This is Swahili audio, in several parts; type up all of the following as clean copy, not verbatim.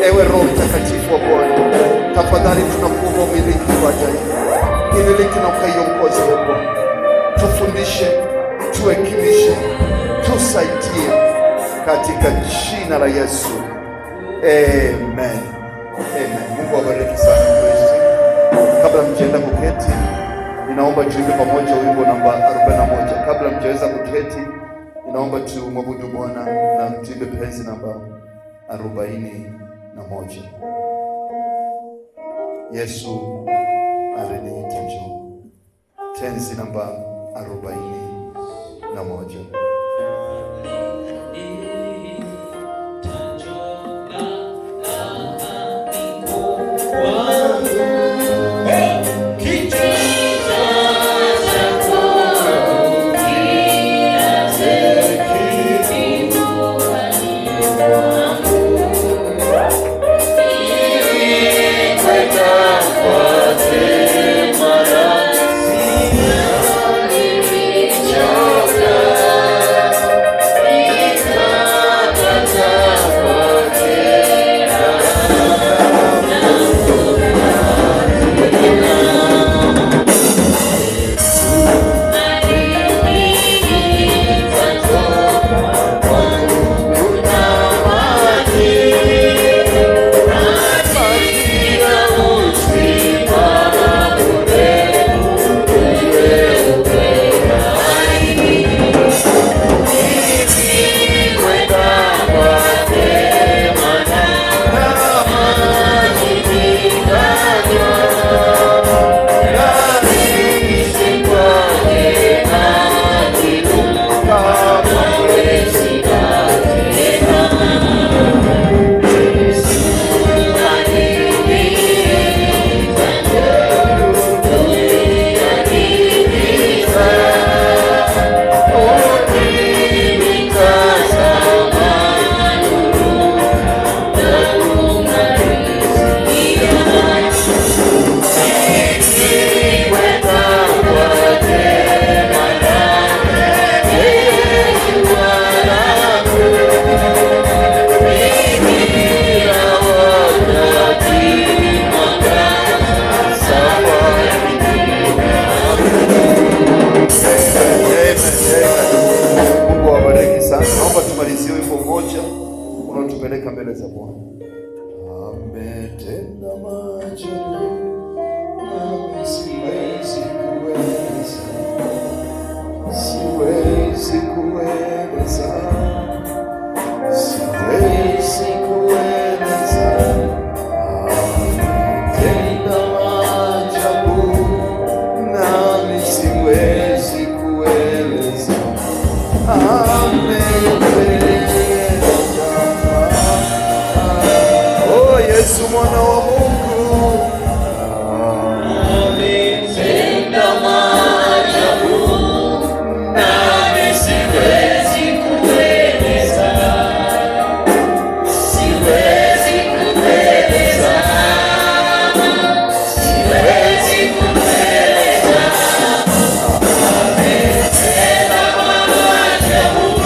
Ewe Roho Mtakatifu wa Bwana, tafadhali tunakuomba umiliki ibada hii, imiliki na ukaiongoze Bwana, tufundishe, tuhekimishe, tusaidie katika jina la Yesu, amen. Amen. Mungu awabariki sana Kristo. Kabla mjaenda kuketi, ninaomba tuimbe pamoja wimbo namba 41. Kabla mjaweza kuketi, ninaomba tumwabudu Bwana na tuimbe penzi namba 41. Yesu aliniita njoo. Tenzi namba 41. Unatupeleka mbele za Bwana. Ametenda maajabu nami siwezi kueleza, siwezi kueleza, siwezi kueleza. Ametenda maajabu nami siwezi kueleza. Yesu mwana wa Mungu ametenda maajabu nami siwezi kueleza, siwezi kueleza, siwezi kueleza. Ametenda maajabu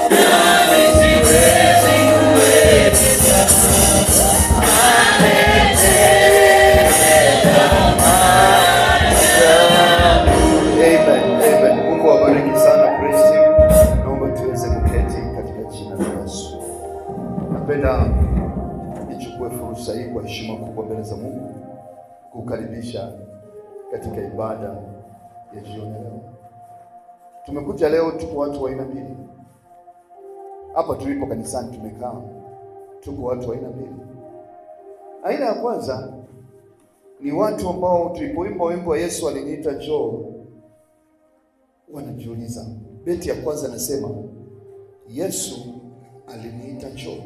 nami siwezi kueleza. Mungu awabariki sana Kristo. Naomba tuweze kuketi katika jina la Yesu. Napenda nichukue fursa hii kwa heshima kubwa mbele za Mungu kukaribisha katika ibada ya jioni leo. Tumekuja leo, tuko watu wa aina mbili. Hapa tulipo kanisani tumekaa, tuko watu wa aina mbili. Aina ya kwanza ni watu ambao tulipoimba wimbo wa Yesu aliniita njoo, wanajiuliza. Beti ya kwanza nasema Yesu aliniita njoo,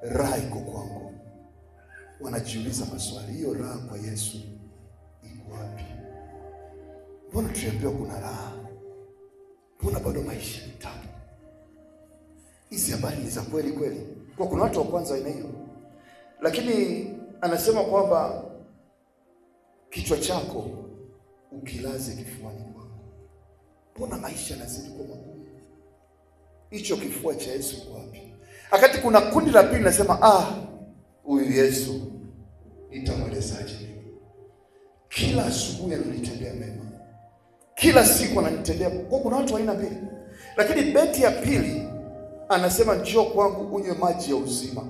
raha iko kwangu. Wanajiuliza maswali, hiyo raha kwa Yesu iko wapi? Mbona tuliambiwa kuna raha? Mbona bado maisha ni tabu? Hizi habari ni za kweli kweli? Kwa kuna watu wa kwanza aina hiyo. Lakini anasema kwamba kichwa chako ukilaze kifuani mwako. Mbona maisha yanazidi kuwa magumu? Hicho kifua cha Yesu kwa wapi? Wakati kuna kundi la pili nasema huyu Yesu nitamwelezaje mimi? Kila asubuhi ananitendea mema, kila siku ananitendea. Kwa kuna watu aina mbili, lakini beti ya pili anasema njoo kwangu unywe maji ya uzima.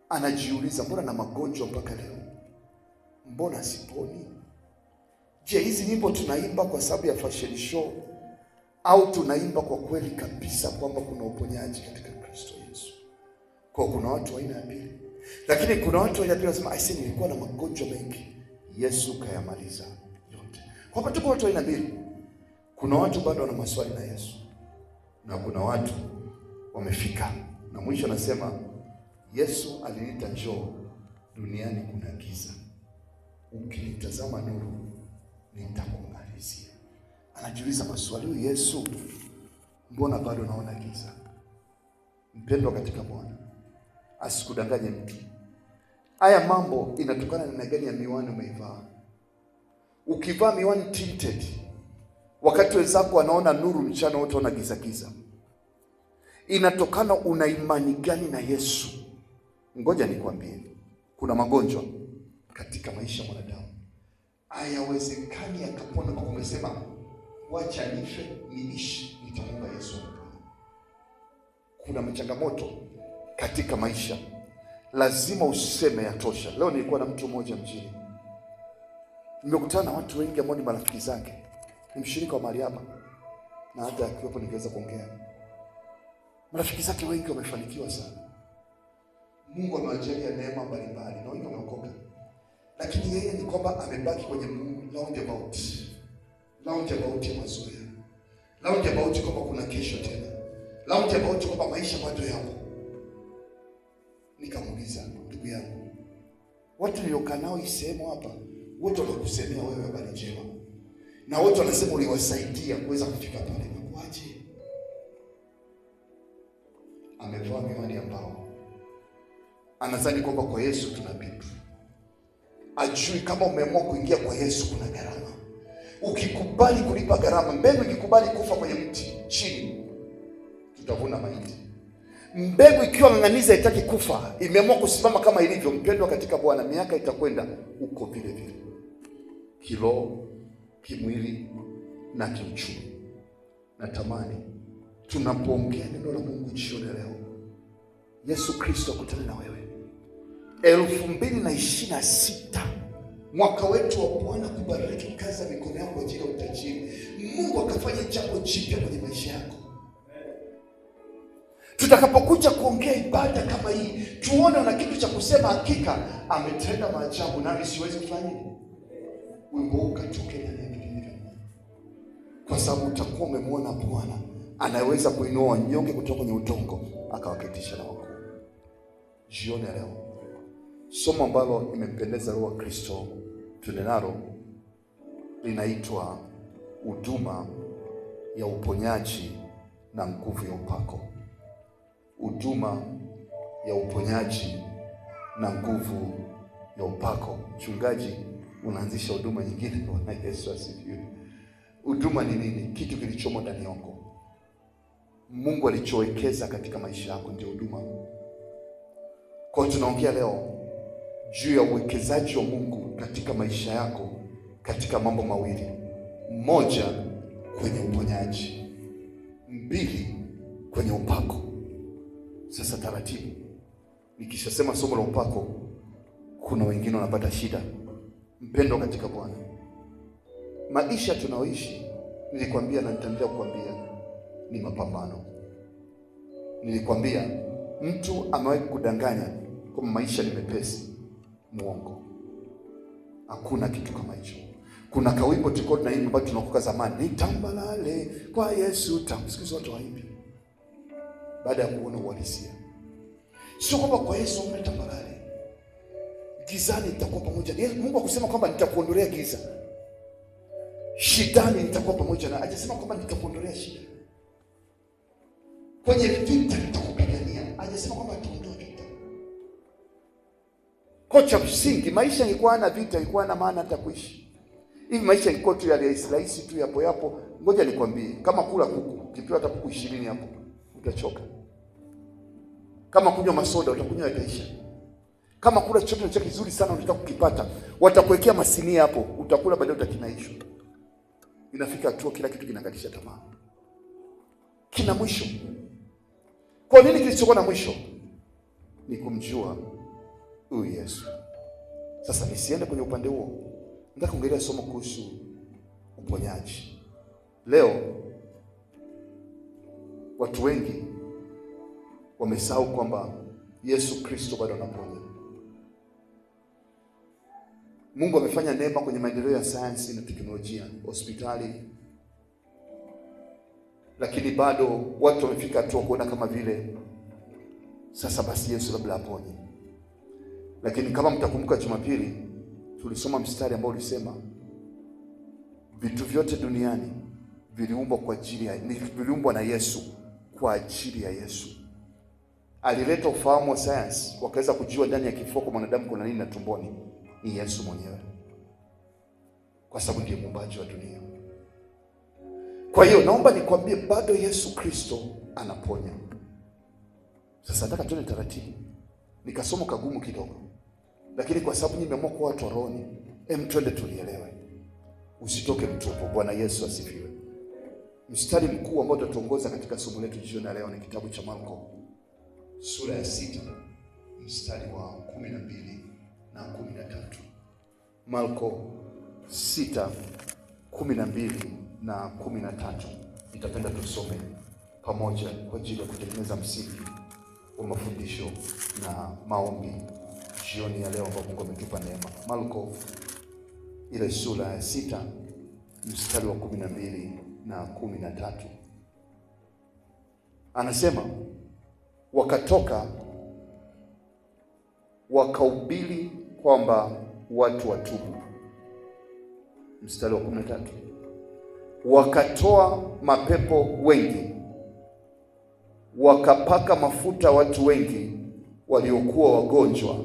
Anajiuliza, mbona na magonjwa mpaka leo, mbona siponi? Je, hizi nyimbo tunaimba kwa sababu ya fashion show au tunaimba kwa kweli kabisa kwamba kuna uponyaji katika Kristo Yesu? Kwa kuna watu aina ya pili, lakini kuna watu aina ya pili wanasema aisee, nilikuwa na magonjwa mengi, Yesu kayamaliza yote. Kwa sababu tuko watu aina mbili. Kuna watu bado wana maswali na Yesu, na kuna watu wamefika. Na mwisho anasema Yesu aliniita njoo, duniani kuna giza, ukinitazama nuru nitakung'arizia. Anajiuliza maswali, huyu Yesu mbona bado naona giza? Mpendwa katika Bwana, asikudanganye mtu. Haya mambo inatokana na gani ya miwani umeivaa. Ukivaa miwani tinted, wakati wenzako wanaona nuru mchana, wote wana giza giza. Inatokana una imani gani na Yesu? Ngoja nikwambie, kuna magonjwa katika maisha ya mwanadamu hayawezekani yakapona kwa umesema wacha nife niishi, nitamwomba Yesu. Kuna changamoto katika maisha lazima useme yatosha. Leo nilikuwa na mtu mmoja mjini, nimekutana na watu wengi ambao ni marafiki zake, ni mshirika wa mahali hapa, na hata akiwepo ningeweza kuongea. Marafiki zake wengi wamefanikiwa sana, Mungu amewajalia neema mbalimbali na wengi wameokoka, lakini yeye ni kwamba amebaki kwenye roundabout ya mazoea, roundabout kwamba kuna kesho tena, roundabout kwamba maisha bado yapo. Nikamuuliza, ndugu yangu, watu niliokaa nao isemo hapa, wote wanakusemea wewe habari njema, na wote wanasema uliwasaidia kuweza kufika pale, inakuaje? Amevaa miwani ambao anadhani kwamba kwa Yesu tuna vitu. Ajui kama umeamua kuingia kwa Yesu kuna gharama. Ukikubali kulipa gharama, mbegu ikikubali kufa kwenye mti chini, tutavuna maiti. Mbegu ikiwa ng'ang'aniza itaki kufa, imeamua kusimama kama ilivyo, mpendwa katika Bwana, miaka itakwenda uko vile vile, kiroho, kimwili na kiuchumi. Natamani tunapoongea neno la Mungu jioni leo, Yesu Kristo akutane na wewe. 2026 mwaka wetu wa Bwana kubariki kazi ya mikono yako kwa ajili ya utajiri. Mungu akafanya jambo jipya kwenye maisha yako. Tutakapokuja kuongea ibada kama hii, tuone una kitu cha kusema, hakika ametenda maajabu nami siwezi kufanya nini. Wimbo ukatoke ndani ya Biblia, kwa sababu utakuwa umemwona Bwana anaweza kuinua wanyonge kutoka kwenye udongo akawaketisha na wakuu. Jioni leo somo ambalo imempendeza Roho wa Kristo tunenalo linaitwa huduma ya uponyaji na nguvu ya upako. Huduma ya uponyaji na nguvu ya upako. Mchungaji, unaanzisha huduma nyingine? Bwana Yesu asifiwe. Huduma ni nini? Kitu kilichomo ndani yako, Mungu alichowekeza katika maisha yako, ndio huduma. Kwa tunaongea leo juu ya uwekezaji wa Mungu katika maisha yako katika mambo mawili: moja, kwenye uponyaji; mbili, kwenye upako. Sasa taratibu, nikishasema somo la upako, kuna wengine wanapata shida. Mpendwa katika Bwana, maisha tunaoishi, nilikwambia na nitaendelea kukwambia, ni mapambano. Nilikwambia mtu amewahi kudanganya kwamba maisha ni mepesi. Muongo. Hakuna kitu kama hicho. Kuna kawimbo tulikuwa tunaimba ambacho tunakuka zamani, nitambalale kwa Yesu siku watu waimbe, baada ya kuona uhalisia. Sio kwamba kwa Yesu mnatambalale, gizani nitakuwa pamoja. Mungu akusema kwamba nitakuondolea giza, shidani nitakuwa pamoja na, hajasema kwamba nitakuondolea shida. Kwenye vita nitakupigania, hajasema kwamba nitaondoa vita. Kocha msingi, maisha ilikuwa na vita, ilikuwa na maana hata kuishi. Hivi maisha ilikuwa tu ya rahisi tu yapo yapo. Ngoja nikwambie, kama kula kuku, kipewa hata kuku 20 hapo, utachoka. Kama kunywa masoda utakunywa yataisha. Kama kula chochote cha kizuri sana unataka kukipata, watakuwekea masinia hapo, utakula baadaye utakinaisha. Inafika hatua kila kitu kinakatisha tamaa. Kina mwisho. Kwa nini kilichokuwa na mwisho? Ni kumjua huyu Yesu. Sasa nisiende kwenye upande huo. Nataka kuongelea somo kuhusu uponyaji. Leo watu wengi wamesahau kwamba Yesu Kristo bado anaponya. Mungu amefanya neema kwenye maendeleo ya sayansi na teknolojia, hospitali. Lakini bado watu wamefika hatua kuona kama vile sasa basi Yesu labda aponye. Lakini kama mtakumbuka Jumapili tulisoma mstari ambao ulisema vitu vyote duniani viliumbwa na Yesu kwa ajili ya Yesu. Alileta ufahamu wa sayansi, wakaweza kujua ndani ya kifua kwa mwanadamu kuna nini na tumboni. Ni Yesu mwenyewe, kwa sababu ndiye muumbaji wa dunia. Kwa hiyo naomba nikwambie bado Yesu Kristo anaponya. Sasa nataka tuende taratibu. Nikasoma kagumu kidogo, lakini kwa sababu nimeamua kwa watu wa rohoni, twende tulielewe. Usitoke mtupu. Bwana Yesu asifiwe. Mstari mkuu ambao tutatuongoza katika somo letu jioni leo ni kitabu cha Marko sura ya 6 mstari wa 12 na 13. Marko 6:12 na 13. Nitapenda tusome pamoja kwa ajili ya kutengeneza msingi wa mafundisho na maombi jioni ya leo ambapo Mungu ametupa neema. Marko ile sura ya 6 mstari wa 12 na 13. Anasema wakatoka wakahubiri kwamba watu watubu. Mstari wa 13. Wakatoa mapepo wengi, wakapaka mafuta watu wengi waliokuwa wagonjwa,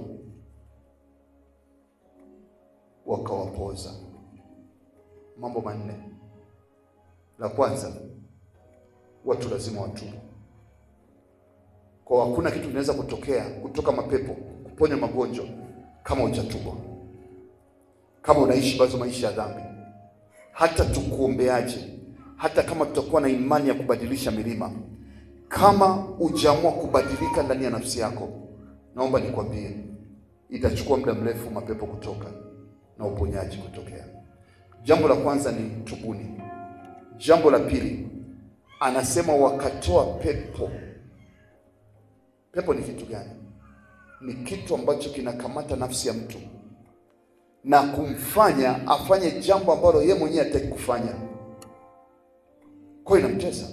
wakawapoza. Mambo manne. La kwanza, watu lazima watubu. Kwa hakuna kitu kinaweza kutokea kutoka mapepo, kuponya magonjwa kama hujatubu. Kama unaishi bazo maisha ya dhambi, hata tukuombeaje, hata kama tutakuwa na imani ya kubadilisha milima, kama hujaamua kubadilika ndani ya nafsi yako, naomba nikwambie itachukua muda mrefu mapepo kutoka na uponyaji kutokea. Jambo la kwanza ni tubuni. Jambo la pili, anasema wakatoa pepo. Pepo ni kitu gani? Ni kitu ambacho kinakamata nafsi ya mtu na kumfanya afanye jambo ambalo yeye mwenyewe hataki kufanya. Kwa hiyo inamtesa.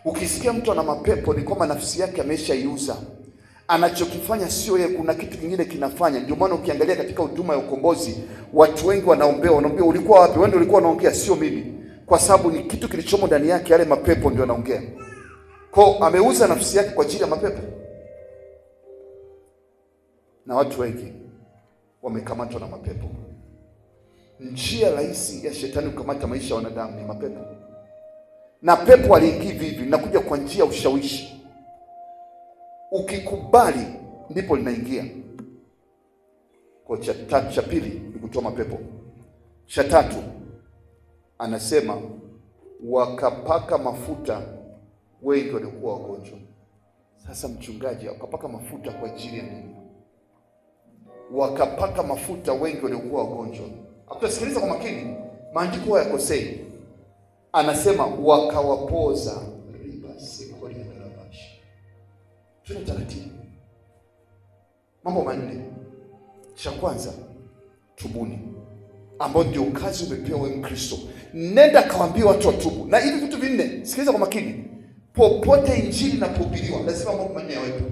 Ukisikia mtu ana mapepo ni kwamba nafsi yake ameshaiuza. Anachokifanya sio yeye, kuna kitu kingine kinafanya. Ndio maana ukiangalia katika huduma ya ukombozi, watu wengi wanaombea ulikuwa wapi? Wewe ndio ulikuwa unaongea, sio mimi. Kwa sababu ni kitu kilichomo ndani yake, yale mapepo ndio anaongea. Kwa ameuza nafsi yake kwa ajili ya mapepo. Na watu wengi wamekamatwa na mapepo. Njia rahisi ya shetani kukamata maisha ya wanadamu ni mapepo. Na pepo aliingia vivi, nakuja kwa njia ya ushawishi. Ukikubali ndipo linaingia. Kwa cha pili ni kutoa mapepo. Cha tatu anasema wakapaka mafuta wengi walikuwa wagonjwa. Sasa mchungaji, wakapaka mafuta kwa ajili ya nini? Wakapaka mafuta wengi walikuwa wagonjwa. Utasikiliza kwa makini, maandiko hayakosei. Anasema wakawapoza. Tuna taratibu. Mambo manne. Cha kwanza, tubuni, ambao ndio kazi umepewa wewe Mkristo. Nenda kawaambie watu watubu. Na hivi vitu vinne, sikiliza kwa makini. Popote injili inapohubiriwa lazima mambo manne yawepo.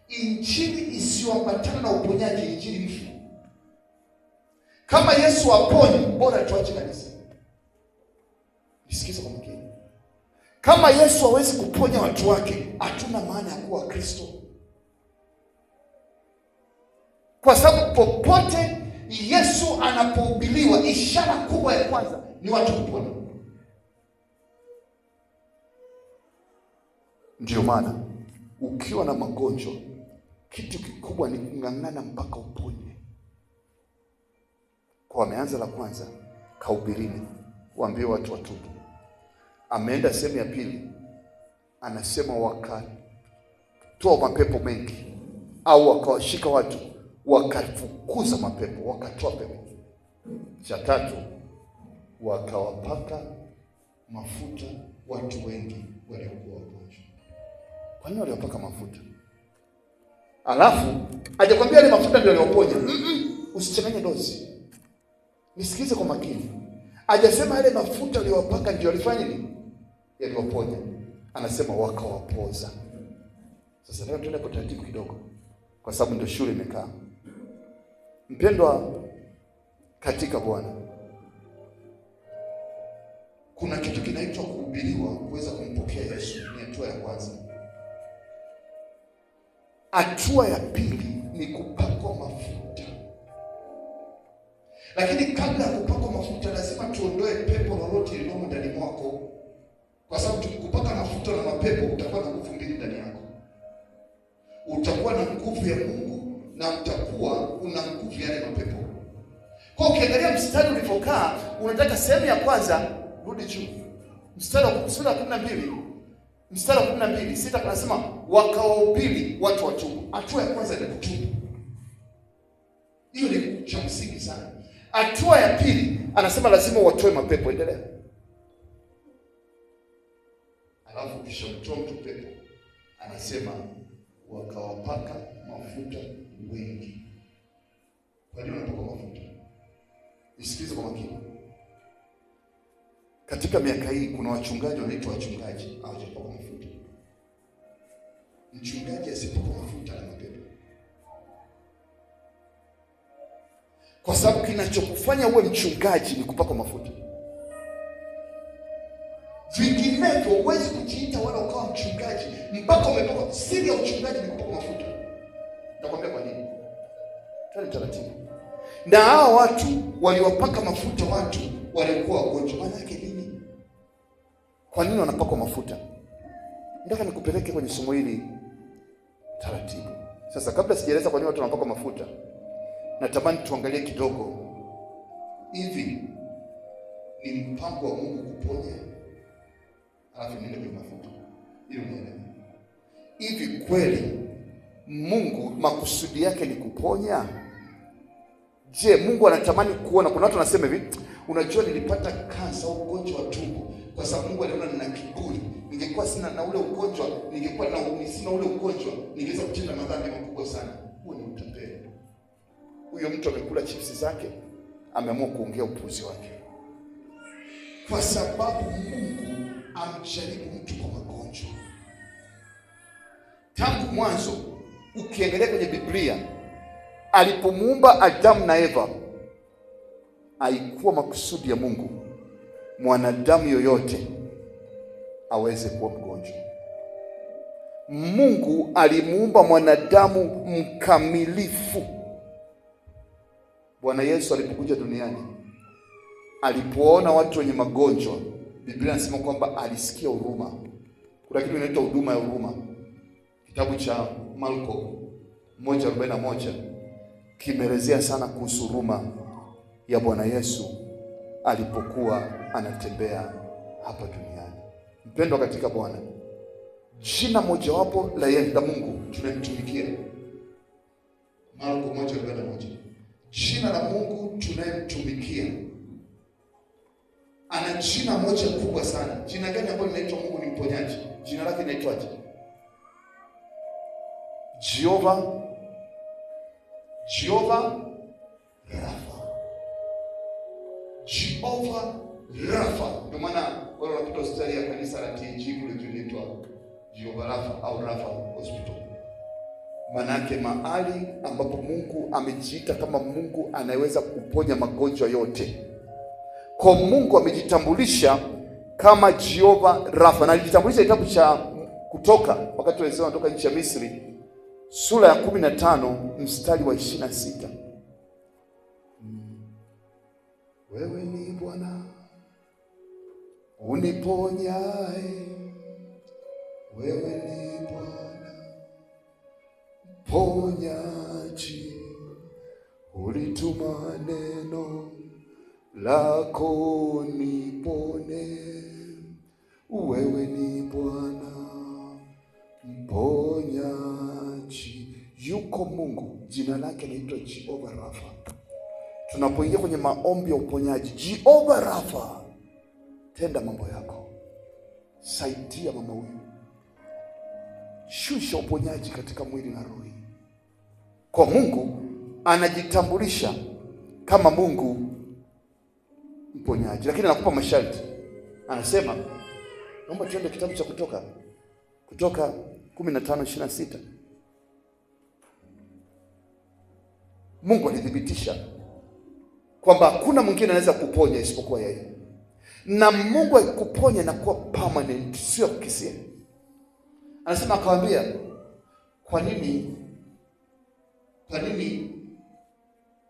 Injili isiyoambatana na uponyaji, injili ifi. Kama Yesu aponye, bora tuache kanisa. Nisikize kwa makini. Kama Yesu hawezi kuponya watu wake, hatuna maana ya kuwa Kristo. Kwa sababu popote Yesu anapohubiriwa, ishara kubwa ya kwanza ni watu kupona. Ndio maana ukiwa na magonjwa, kitu kikubwa ni kung'ang'ana mpaka uponye. Kwa ameanza la kwanza, kahubirini, waambie watu watubu. Ameenda sehemu ya pili, anasema wakatoa mapepo mengi, au wakawashika watu wakafukuza mapepo, wakatoa pepo. Cha tatu, wakawapaka mafuta watu wengi waliokuwa wagonjwa. Kwa nini waliwapaka mafuta? Alafu hajakwambia ile mafuta ndio yaliyoponya. Usichanganye dozi. Nisikize kwa makini. Hajasema ile mafuta aliyowapaka ndio alifanya nini? Yaliyoponya. Anasema wakawapoza. Sasa leo tuende kwa taratibu kidogo, kwa sababu ndio shule imekaa. Mpendwa katika Bwana, kuna kitu kinaitwa kuhubiriwa, kuweza kumpokea Yesu. Ni hatua ya kwanza. Hatua ya pili ni kupakwa mafuta. Lakini kabla ya kupakwa mafuta, lazima tuondoe pepo lolote lililomo ndani mwako, kwa sababu tukikupaka mafuta na mapepo, utakuwa na nguvu mbili ndani yako. Utakuwa na nguvu ya Mungu na utakuwa una nguvu ya yale mapepo. Kwa ukiangalia mstari ulivyokaa, unataka sehemu ya kwanza, rudi juu. Mstari wa sura ya 12, mstari wa 12, sita anasema wakawahubiri watu watubu. Hatua ya kwanza ni kutubu. Hiyo ni cha msingi sana. Hatua ya pili anasema lazima watoe mapepo. Endelea. Alafu kisha mtoa mtu pepo, anasema wakawapaka mafuta wengi. Kwa nini wanapaka mafuta? Nisikize kwa makini. Katika miaka hii kuna wachungaji wanaitwa wachungaji hawajapaka mafuta. Mchungaji asipaka mafuta na mapepo. Kwa sababu kinachokufanya uwe mchungaji ni kupaka mafuta. Vinginevyo huwezi kujiita wala ukawa mchungaji mpaka umepaka. Siri ya uchungaji ni kupaka mafuta. Nakwambia kwa nini? Twende taratibu. Na hao watu waliwapaka mafuta watu waliokuwa wagonjwa. Maana yake nini? Kwa nini wanapakwa mafuta? Nataka nikupeleke kwenye somo hili taratibu. Sasa kabla sijaeleza kwa nini watu wanapakwa mafuta, natamani tuangalie kidogo. Hivi ni mpango wa Mungu kuponya? Alafu niende kwenye mafuta ili unielewe. Hivi kweli Mungu makusudi yake ni kuponya? Je, Mungu anatamani kuona? Kuna watu wanasema hivi, unajua nilipata kansa au ugonjwa wa tumbo kwa sababu Mungu aliona nina kiburi. Ningekuwa sina na ule ugonjwa, ningekuwa sina ule ugonjwa, ningeweza kutenda madhambi makubwa sana. Huo ni utapeli. Huyo mtu amekula chipsi zake, ameamua kuongea upuzi wake. Kwa sababu Mungu amjaribu mtu kwa magonjwa. Tangu mwanzo ukiangalia kwenye Biblia, alipomuumba Adamu na Eva, haikuwa makusudi ya Mungu mwanadamu yoyote aweze kuwa mgonjwa. Mungu alimuumba mwanadamu mkamilifu. Bwana Yesu alipokuja duniani, alipoona watu wenye magonjwa, Biblia inasema kwamba alisikia huruma. Kuna kitu kinaitwa huduma ya huruma. Kitabu cha Marko 1:41 kimeelezea sana kuhusu huruma ya Bwana Yesu alipokuwa anatembea hapa duniani. Mpendwa katika Bwana, jina mojawapo la Mungu tunayemtumikia, Marko 1:41, jina la Mungu tunayemtumikia ana jina moja kubwa sana. Jina gani ambalo linaitwa Mungu ni mponyaji? Jina lake linaitwaje? Jehova Rafa. Jehova Rafa. Ndio maana wale wanapita hospitali ya kanisa la TG kule tunaitwa Jehova Rafa au Rafa Hospital. Manake mahali ambapo Mungu amejiita kama Mungu anayeweza kuponya magonjwa yote. Kwa Mungu amejitambulisha kama Jehova Rafa, na alijitambulisha kitabu cha Kutoka wakati walisema kutoka nchi ya Misri, sura ya 15 mstari wa 26. Wewe ni Bwana uniponyaye, wewe ni Bwana mponyaji, ulituma neno lako nipone. Wewe ni Bwana mponyaji. Yuko Mungu, jina lake linaitwa Jehova Rafa. Tunapoingia kwenye maombi ya uponyaji, Jehova Rafa, tenda mambo yako, saidia mama huyu, shusha uponyaji katika mwili na roho. Kwa Mungu anajitambulisha kama Mungu mponyaji, lakini anakupa masharti. Anasema, naomba tuende kitabu cha Kutoka 15:26. Mungu alithibitisha kwamba hakuna mwingine anaweza kuponya isipokuwa yeye. Na Mungu akikuponya na kuwa permanent, sio kukisia. Anasema, akawaambia, kwa nini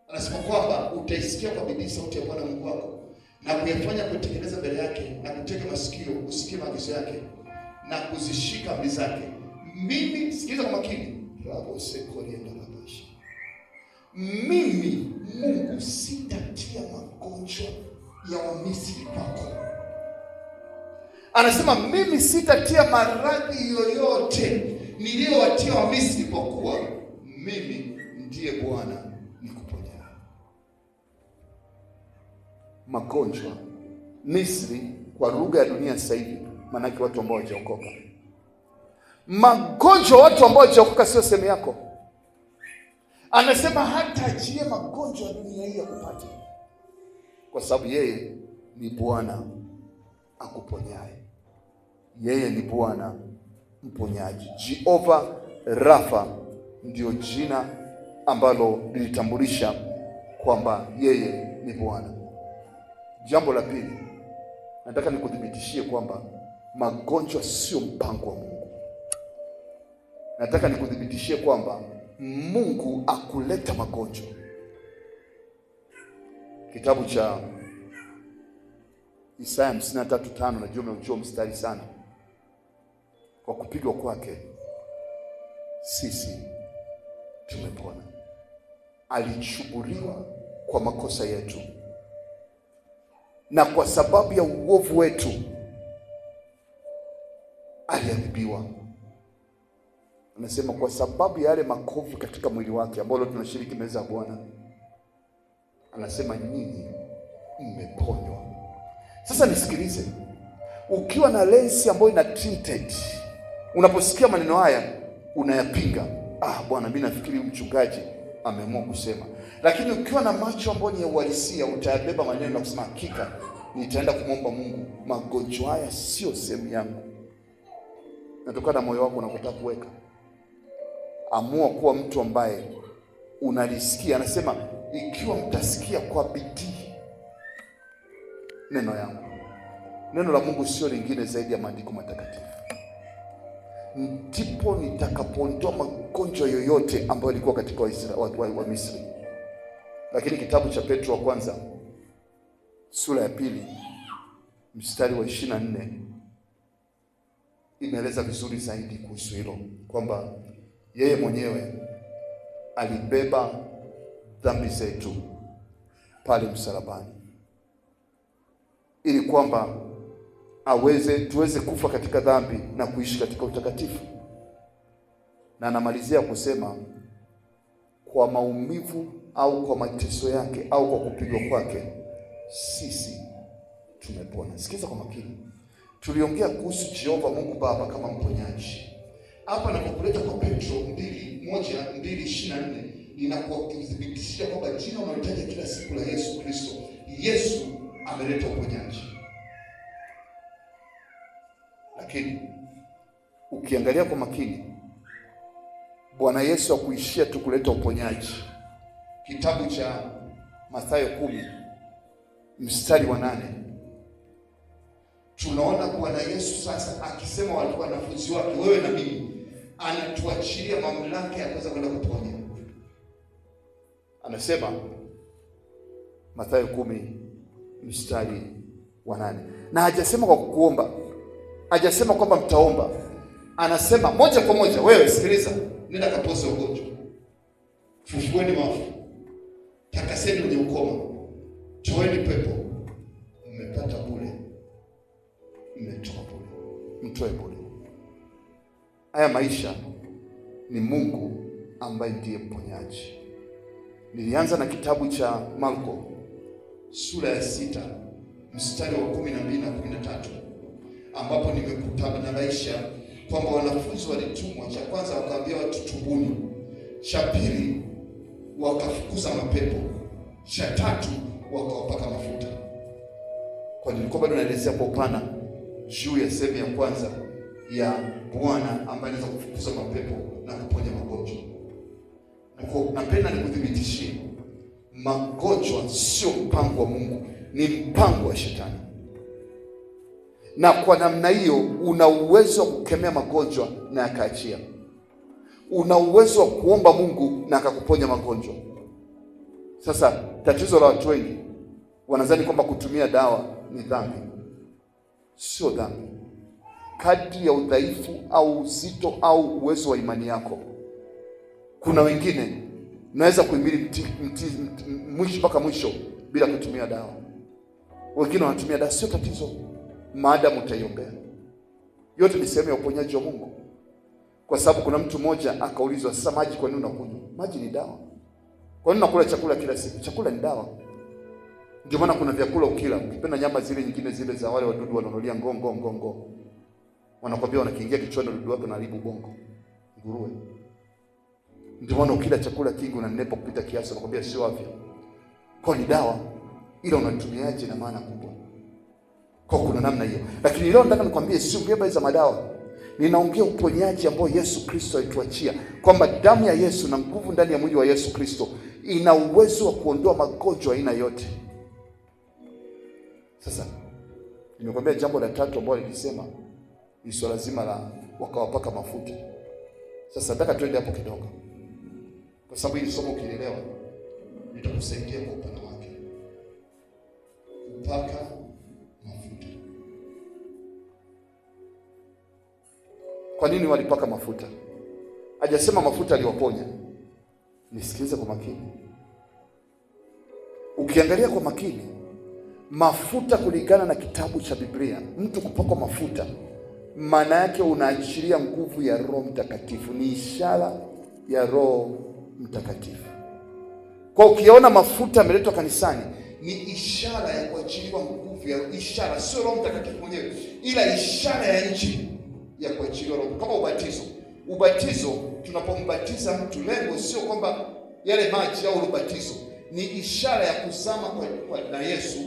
anasema kwamba utaisikia kwa bidii sauti ya Bwana Mungu wako na kuyafanya kutekeleza mbele yake na kutega masikio usikie maagizo yake na kuzishika amri zake. Mimi, sikiliza kwa makini, mimi Mungu sitatia magonjwa ya Wamisri kwako. Anasema mimi sitatia maradhi yoyote niliyowatia Wamisri, kwa kuwa mimi ndiye Bwana nikuponya. Magonjwa Misri kwa lugha ya dunia sasa hivi maana yake watu ambao hawajaokoka. Magonjwa watu ambao hawajaokoka sio sehemu yako. Anasema hata ajie magonjwa ya dunia hii yakupate, kwa sababu yeye ni Bwana akuponyaye. Yeye ni Bwana mponyaji. Jehova Rafa ndio jina ambalo lilitambulisha kwamba yeye ni Bwana. Jambo la pili, nataka nikuthibitishie kwamba magonjwa sio mpango wa Mungu. Nataka nikuthibitishie kwamba Mungu akuleta magonjwa. Kitabu cha Isaya 53:5, najua umeujua mstari sana. Kwa kupigwa kwake sisi tumepona. Alichubuliwa kwa makosa yetu, na kwa sababu ya uovu wetu aliadhibiwa. Anasema kwa sababu ya yale makovu katika mwili wake ambao tunashiriki meza ya Bwana, anasema nyinyi mmeponywa. Sasa nisikilize, ukiwa na lensi ambayo ina tinted, unaposikia maneno haya unayapinga. Bwana, mimi nafikiri mchungaji ameamua kusema. Lakini ukiwa na macho ambayo ni ya uhalisia, utayabeba maneno na kusema hakika nitaenda kumwomba Mungu, magonjwa haya sio sehemu yangu. Natokana na moyo wako unakotaka kuweka. Amua kuwa mtu ambaye unalisikia. Anasema ikiwa mtasikia kwa bidii neno yangu. Neno la Mungu sio lingine zaidi ya maandiko matakatifu. Ndipo nitakapoondoa magonjwa yoyote ambayo yalikuwa katika wa Misri. Lakini kitabu cha Petro wa kwanza sura ya 2 mstari wa 24 imeeleza vizuri zaidi kuhusu hilo, kwamba yeye mwenyewe alibeba dhambi zetu pale msalabani, ili kwamba tuweze kufa katika dhambi na kuishi katika utakatifu. Na anamalizia kusema kwa maumivu au kwa mateso yake au kwa kupigwa kwake sisi tumepona. Sikiza kwa makini. Tuliongea kuhusu Jehova Mungu Baba kama mponyaji. Hapa napokuleta kwa Petro 2:1-2:24 ninakudhibitishia kwamba jina unalotaja kila siku la Yesu Kristo, Yesu ameleta uponyaji. Lakini ukiangalia kwa makini, Bwana Yesu hakuishia tu kuleta uponyaji. Kitabu cha Mathayo 10 mstari wa 8 tunaona Bwana Yesu sasa akisema watu wanafunzi wake, wewe na mimi, anatuachilia mamlaka ya kuweza kwenda kuponya. Anasema Mathayo 10 mstari wa 8, na hajasema kwa kuomba, hajasema kwamba mtaomba. Anasema moja kwa moja, wewe sikiliza, nenda kapose ugonjwa. fufueni wafu, takaseni wenye ukoma, toeni pepo, mmepata bure, mmetoa bure, mtoe bure. Haya maisha ni Mungu ambaye ndiye mponyaji. Nilianza na kitabu cha Marko sura ya 6 mstari wa 12 na 13, ambapo nimekutanaisha kwamba wanafunzi walitumwa. Cha kwanza wakaambia watu tubuni, cha pili wakafukuza mapepo, cha tatu wakawapaka mafuta. Kwa nilikuwa bado naelezea kwa upana juu ya sehemu ya kwanza ya Bwana ambaye anaweza kufukuza mapepo na kuponya magonjwa. Napenda nikudhibitishie, magonjwa sio mpango wa Mungu, ni mpango wa Shetani. Na kwa namna hiyo una uwezo wa kukemea magonjwa na akaachia. Una uwezo wa kuomba Mungu na akakuponya magonjwa. Sasa tatizo la watu wengi wanadhani kwamba kutumia dawa ni dhambi. Sio dhambi. Kadri ya udhaifu au uzito au uwezo wa imani yako. Kuna wengine naweza kuhimili mwisho mpaka mwisho bila kutumia dawa. Wengine wanatumia dawa, sio tatizo, maadamu utaiombea. Yote ni sehemu ya uponyaji wa Mungu. Kwa sababu kuna mtu mmoja akaulizwa, sasa maji kwa nini unakunywa? Maji ni dawa. Kwa nini unakula chakula kila siku? Chakula ni dawa. Ndio maana kuna vyakula ukila, ukipenda nyama zile nyingine zile za wale wadudu wanaolia ngongo, wanakwambia wanakiingia kichwani, wadudu wako na haribu bongo. Nguruwe. Ndio maana ukila chakula kingi unanepa kupita kiasi, wanakwambia sio afya. Kwa ni dawa, ila unatumiaje na maana kubwa. Kwa kuna namna hiyo. Lakini leo nataka nikwambie sio ngeba za madawa. Ninaongea uponyaji ambao Yesu Kristo alituachia, kwamba damu ya Yesu na nguvu ndani ya mwili wa Yesu Kristo ina uwezo wa kuondoa magonjwa aina yote. Sasa nimekwambia jambo la tatu ambalo nilisema ni swala zima la wakawapaka mafuta. Sasa nataka twende hapo kidogo, kwa sababu hili somo ukielewa litakusaidia kwa upana wake. Kupaka mafuta. Kwa nini walipaka mafuta? Hajasema mafuta aliwaponya. Nisikilize kwa makini. Ukiangalia kwa makini, mafuta kulingana na kitabu cha Biblia, mtu kupakwa mafuta maana yake unaachilia nguvu ya Roho Mtakatifu, ni ishara ya Roho Mtakatifu. Kwa ukiona mafuta yameletwa kanisani, ni ishara ya kuachiliwa nguvu ya ishara, sio Roho Mtakatifu mwenyewe, ila ishara ya nje ya kuachiliwa Roho. Kama ubatizo, tunapombatiza mtu, lengo sio kwamba yale maji au ubatizo, ni ishara ya kuzama na Yesu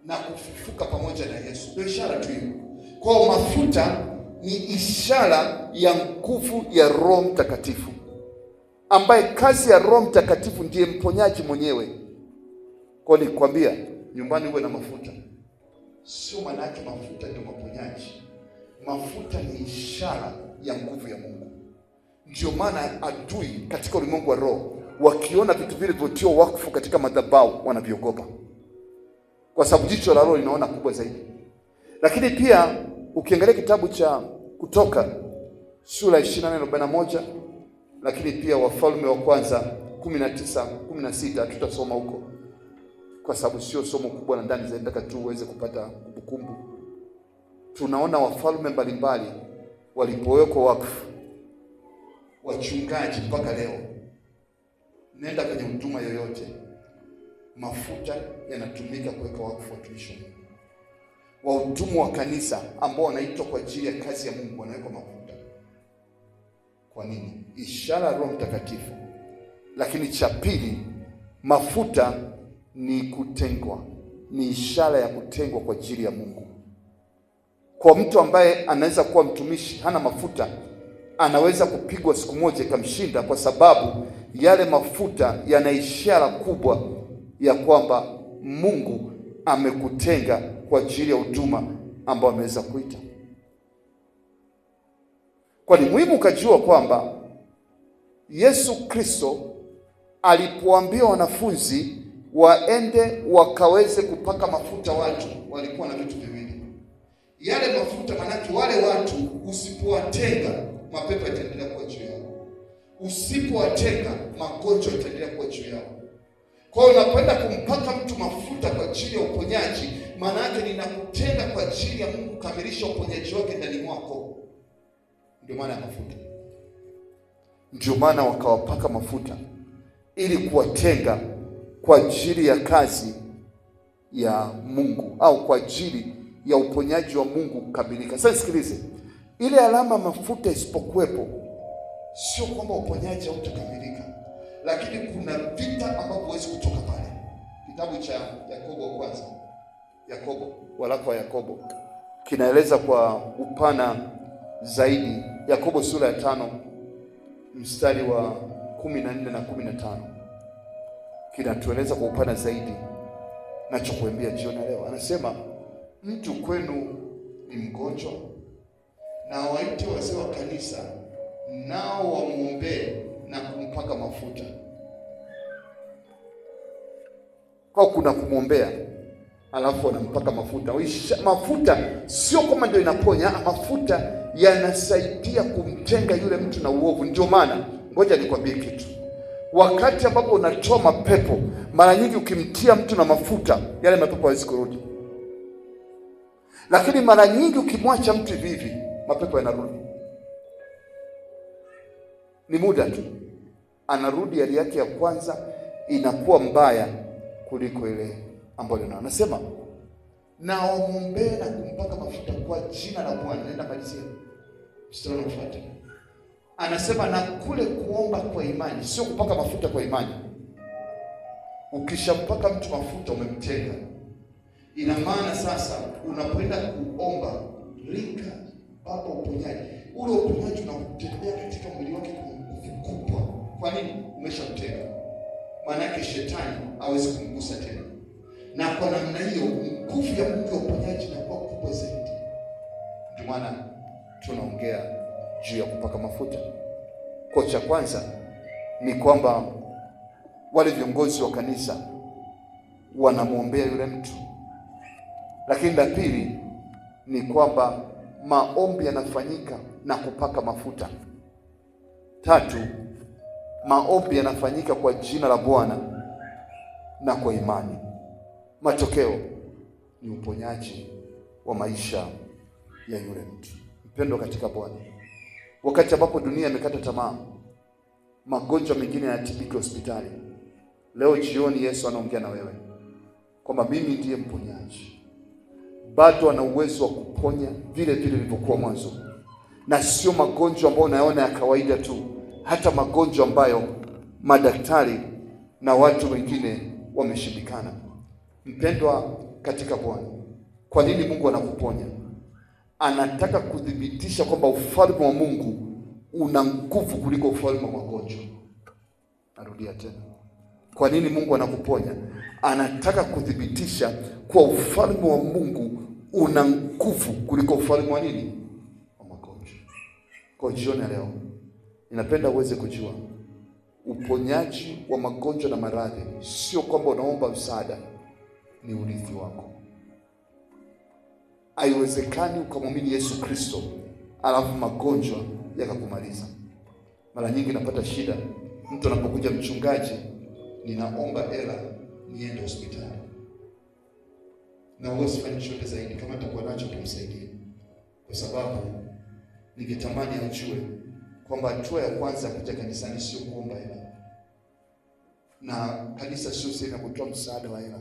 na kufufuka pamoja na Yesu. Ndio ishara tu hiyo. Kwa mafuta ni ishara ya nguvu ya Roho Mtakatifu, ambaye kazi ya Roho Mtakatifu ndiye mponyaji mwenyewe. Kwa nikwambia, nyumbani uwe na mafuta. Sio maana yake mafuta ndio maponyaji. Mafuta ni ishara ya nguvu ya Mungu. Ndio maana adui katika ulimwengu wa roho wakiona vitu vile vilivyotiwa wakfu katika madhabahu wanaviogopa, kwa sababu jicho la roho linaona kubwa zaidi. Lakini pia ukiangalia kitabu cha Kutoka sura 24:41, lakini pia Wafalme wa kwanza 19:16, tutasoma huko kwa sababu sio somo kubwa na ndani zaidi, nataka tu uweze kupata kumbukumbu. Tunaona wafalme mbalimbali walipowekwa wakfu, wachungaji mpaka leo. Nenda kwenye huduma yoyote, mafuta yanatumika kuweka wakfu watumishi. Wahudumu wa kanisa ambao wanaitwa kwa ajili ya kazi ya Mungu wanawekwa mafuta. Kwa nini? Ishara ya Roho Mtakatifu. Lakini cha pili, mafuta ni kutengwa, ni ishara ya kutengwa kwa ajili ya Mungu. Kwa mtu ambaye anaweza kuwa mtumishi hana mafuta, anaweza kupigwa siku moja ikamshinda, kwa sababu yale mafuta yana ishara kubwa ya kwamba Mungu amekutenga kwa ajili ya huduma ambayo ameweza kuita. Kwa ni muhimu ukajua kwamba Yesu Kristo alipoambia wanafunzi waende wakaweze kupaka mafuta watu, walikuwa na vitu viwili. Yale mafuta, manake wale watu usipowatenga, mapepo yataendelea kwa juu yao. Usipowatenga, magonjwa yataendelea kuwa juu yao. Kwa hiyo unapoenda kumpaka mtu mafuta kwa ajili ya uponyaji, maana yake ninakutenga kwa ajili ya Mungu kukamilisha uponyaji wake ndani mwako. Ndio maana ya mafuta. Ndio maana wakawapaka mafuta ili kuwatenga kwa ajili ya kazi ya Mungu au kwa ajili ya uponyaji wa Mungu kukamilika. Sasa sikilize, ile alama mafuta isipokuwepo, sio kwamba uponyaji hautakamilika, lakini kuna vita ambavyo huwezi kutoka pale. Kitabu cha Yakobo kwanza, waraka wa Yakobo kinaeleza kwa upana zaidi. Yakobo sura ya 5 mstari wa 14 na 15 kinatueleza kwa upana zaidi nachokuambia jioni leo. Anasema, mtu kwenu ni mgonjwa, na waite wazee wa kanisa, nao wamuombee na kumpaka mafuta. Kwa kuna kumwombea alafu wanampaka mafuta. Mafuta sio kama ndio inaponya, mafuta yanasaidia kumtenga yule mtu na uovu. Ndio maana ngoja nikwambie kitu. Wakati ambapo unatoa mapepo, mara nyingi ukimtia mtu na mafuta, yale mapepo hawezi kurudi. Lakini mara nyingi ukimwacha mtu hivi hivi, mapepo yanarudi. Ni muda tu, anarudi hali yake ya kwanza, inakuwa mbaya kuliko ile ambayo nao. Anasema, na wamuombee na kumpaka mafuta kwa jina la Bwana. Nenda malizia mstari unaofuata. Anasema, na kule kuomba kwa imani, sio kupaka mafuta kwa imani. Ukishampaka mtu mafuta umemtenga. Ina maana sasa unapoenda kuomba rika Baba uponyaji, ule uponyaji unakutembea katika mwili wake kwa nguvu kubwa. Kwa nini? Umeshamtenga. Maana yake shetani hawezi kumgusa tena. Na kwa namna hiyo nguvu ya Mungu ya uponyaji inakuwa kubwa zaidi. Ndio maana tunaongea juu ya kupaka mafuta. Kwa cha kwanza ni kwamba wale viongozi wa kanisa wanamwombea yule mtu. Lakini la pili ni kwamba maombi yanafanyika na kupaka mafuta. Tatu, maombi yanafanyika kwa jina la Bwana na kwa imani. Matokeo ni uponyaji wa maisha ya yule mtu. Mpendwa katika Bwana, wakati ambapo dunia imekata tamaa, magonjwa mengine yanatibika hospitali, leo jioni Yesu anaongea na wewe kwamba mimi ndiye mponyaji. Bado ana uwezo wa kuponya vile vile vilivyokuwa mwanzo, na sio magonjwa ambayo unaona ya kawaida tu, hata magonjwa ambayo madaktari na watu wengine wameshindikana. Mpendwa katika Bwana, kwa nini Mungu anakuponya? Anataka kudhibitisha kwamba ufalme wa Mungu una nguvu kuliko ufalme wa magonjwa. Narudia tena. Kwa nini Mungu anakuponya? Anataka kudhibitisha kwa ufalme wa Mungu una nguvu kuliko ufalme wa nini? Wa magonjwa. Kwa jioni leo ninapenda uweze kujua uponyaji wa magonjwa na maradhi sio kwamba unaomba msaada, ni urithi wako. Haiwezekani ukamwamini Yesu Kristo alafu magonjwa yakakumaliza. Mara nyingi napata shida, mtu anapokuja, mchungaji, ninaomba hela niende hospitali, na huwa sifanyi chochote zaidi. Kama nitakuwa nacho tumsaidie, kwa sababu ningetamani ajue kwamba hatua ya kwanza kuja kanisani sio kuomba hela, na kanisa sio sehemu ya kutoa msaada wa hela.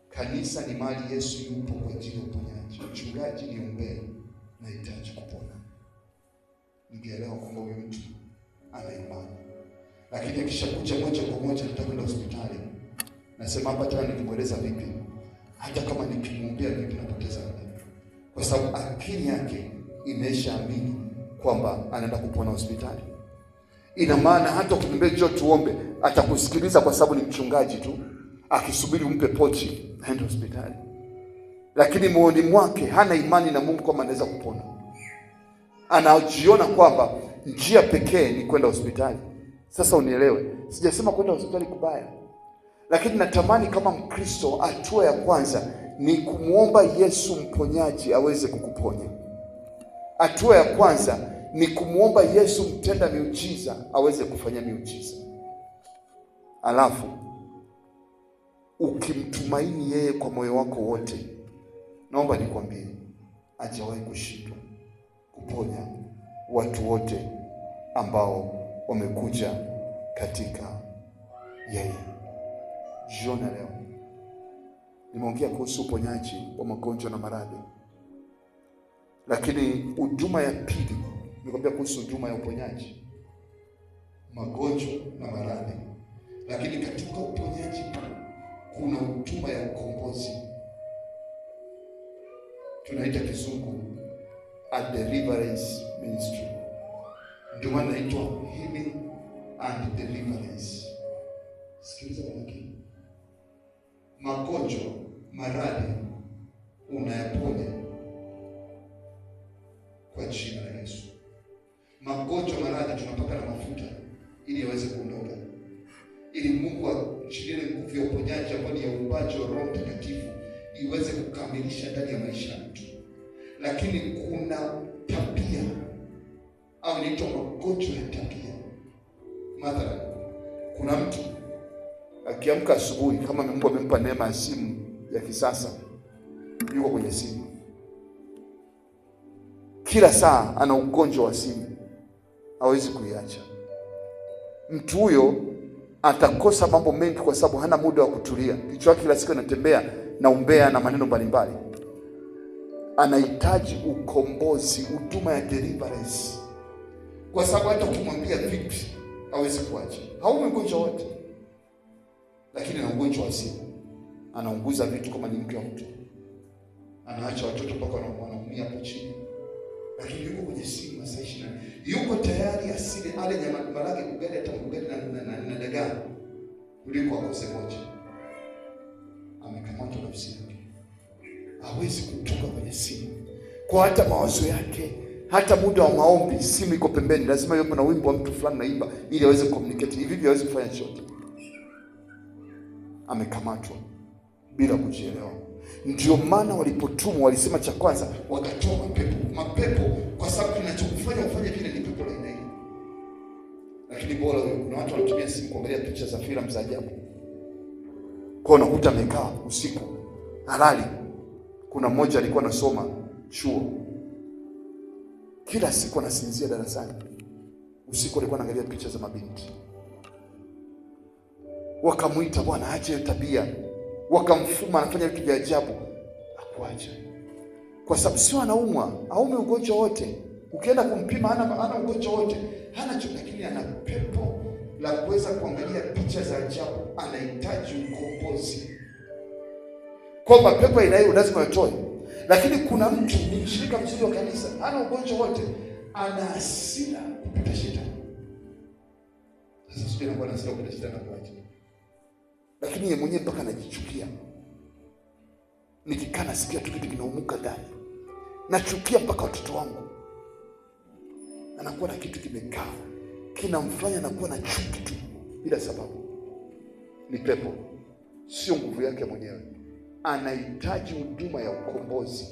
Kanisa ni mahali Yesu yupo kwa ajili ya uponyaji. Mchungaji, niombee, nahitaji kupona. Ningeelewa kwamba huyu mtu ana imani. Lakini akishakuja moja kwa moja nitakwenda hospitali, nasema hapa tena nikimweleza vipi, hata kama nikimwombea vipi, napoteza muda, kwa sababu akili yake imeshaamini kwamba anaenda kupona hospitali. Ina maana hata ukimwambia njoo tuombe, atakusikiliza kwa sababu ni mchungaji tu, akisubiri umpe pochi aende hospitali. Lakini moyoni mwake hana imani na Mungu kwamba anaweza kupona. Anajiona kwamba njia pekee ni kwenda hospitali. Sasa unielewe, sijasema kwenda hospitali kubaya, lakini natamani kama Mkristo, hatua ya kwanza ni kumuomba Yesu mponyaji aweze kukuponya. Hatua ya kwanza ni kumwomba Yesu mtenda miujiza aweze kufanya miujiza. Alafu ukimtumaini yeye kwa moyo wako wote, naomba nikwambie, hajawahi kushindwa kuponya watu wote ambao wamekuja katika yeye. Jioni leo nimeongea kuhusu uponyaji wa magonjwa na maradhi, lakini huduma ya pili nikwambia kuhusu huduma ya uponyaji magonjwa na maradhi. Lakini katika uponyaji kuna huduma ya ukombozi, tunaita kizungu a deliverance ministry. Ndio maana inaitwa healing and deliverance. Sikiliza kwa makini. Magonjwa, maradhi unayaponya kwa jina la Yesu. Magonjwa, maradhi tunapaka na mafuta ili yaweze kuondoka, ili Mungu achilie nguvu ya uponyaji ambayo ni ya uumbaji wa Roho Mtakatifu iweze kukamilisha ndani ya maisha ya mtu. Lakini kuna tabia au inaitwa magonjwa ya tabia. Mathalan, kuna mtu akiamka asubuhi, kama Mungu amempa neema ya simu ya kisasa, yuko kwenye simu kila saa, ana ugonjwa wa simu, hawezi kuiacha. Mtu huyo atakosa mambo mengi kwa sababu hana muda wa kutulia. Kichwa kila siku anatembea na umbea na maneno mbalimbali. Anahitaji ukombozi, huduma ya deliverance, kwa sababu hata ukimwambia vipi hawezi kuacha. Hauna ugonjwa wote, lakini ana ugonjwa wa simu. Anaunguza vitu kama ni mke wa mtu, anaacha watoto mpaka wanaumia hapo chini, lakini yuko kwenye simu masaa 24. Yuko tayari asile ale nyama malaki ugali, hata ugali na dagaa kuliko akose moja. Amekamatwa nafsi yake, hawezi kutoka kwenye simu. Kwa hata mawazo yake, hata muda wa maombi, simu iko pembeni, lazima yupo na wimbo wa mtu fulani naimba ili aweze communicate. Hivi hawezi kufanya chochote. Amekamatwa bila kujielewa. Ndio maana walipotumwa walisema cha kwanza wakatoa mapepo, kwa sababu kinachokufanya ufanye vile ni pepo la aina ile. Lakini bora kuna watu wanatumia simu kuangalia picha za filamu za ajabu. Kwa unakuta amekaa usiku halali. Kuna mmoja alikuwa anasoma chuo, kila siku anasinzia darasani, usiku alikuwa anaangalia picha za mabinti. Wakamuita, bwana ache tabia. Wakamfuma anafanya vitu vya ajabu, akuacha. Kwa sababu sio anaumwa, haume ugonjwa wote. Ukienda kumpima hana ugonjwa wote, hana chochote, lakini ana pepo la kuweza kuangalia picha za ajabu. Anahitaji ukombozi. Kwa mapepo inayo lazima atoe. Lakini kuna mtu ni mshirika mzuri wa kanisa, hana ugonjwa wote, ana hasira kupita shetani. Sasa sio anakuwa na hasira kupita shetani kwaje? Lakini yeye mwenyewe mpaka anajichukia. Nikikaa nasikia tu kitu kinaumuka ndani. Nachukia mpaka watoto wangu. Anakuwa na kitu kimekaa, kinamfanya anakuwa na chuki tu bila sababu. Ni pepo, sio nguvu yake mwenyewe. Anahitaji huduma ya ukombozi.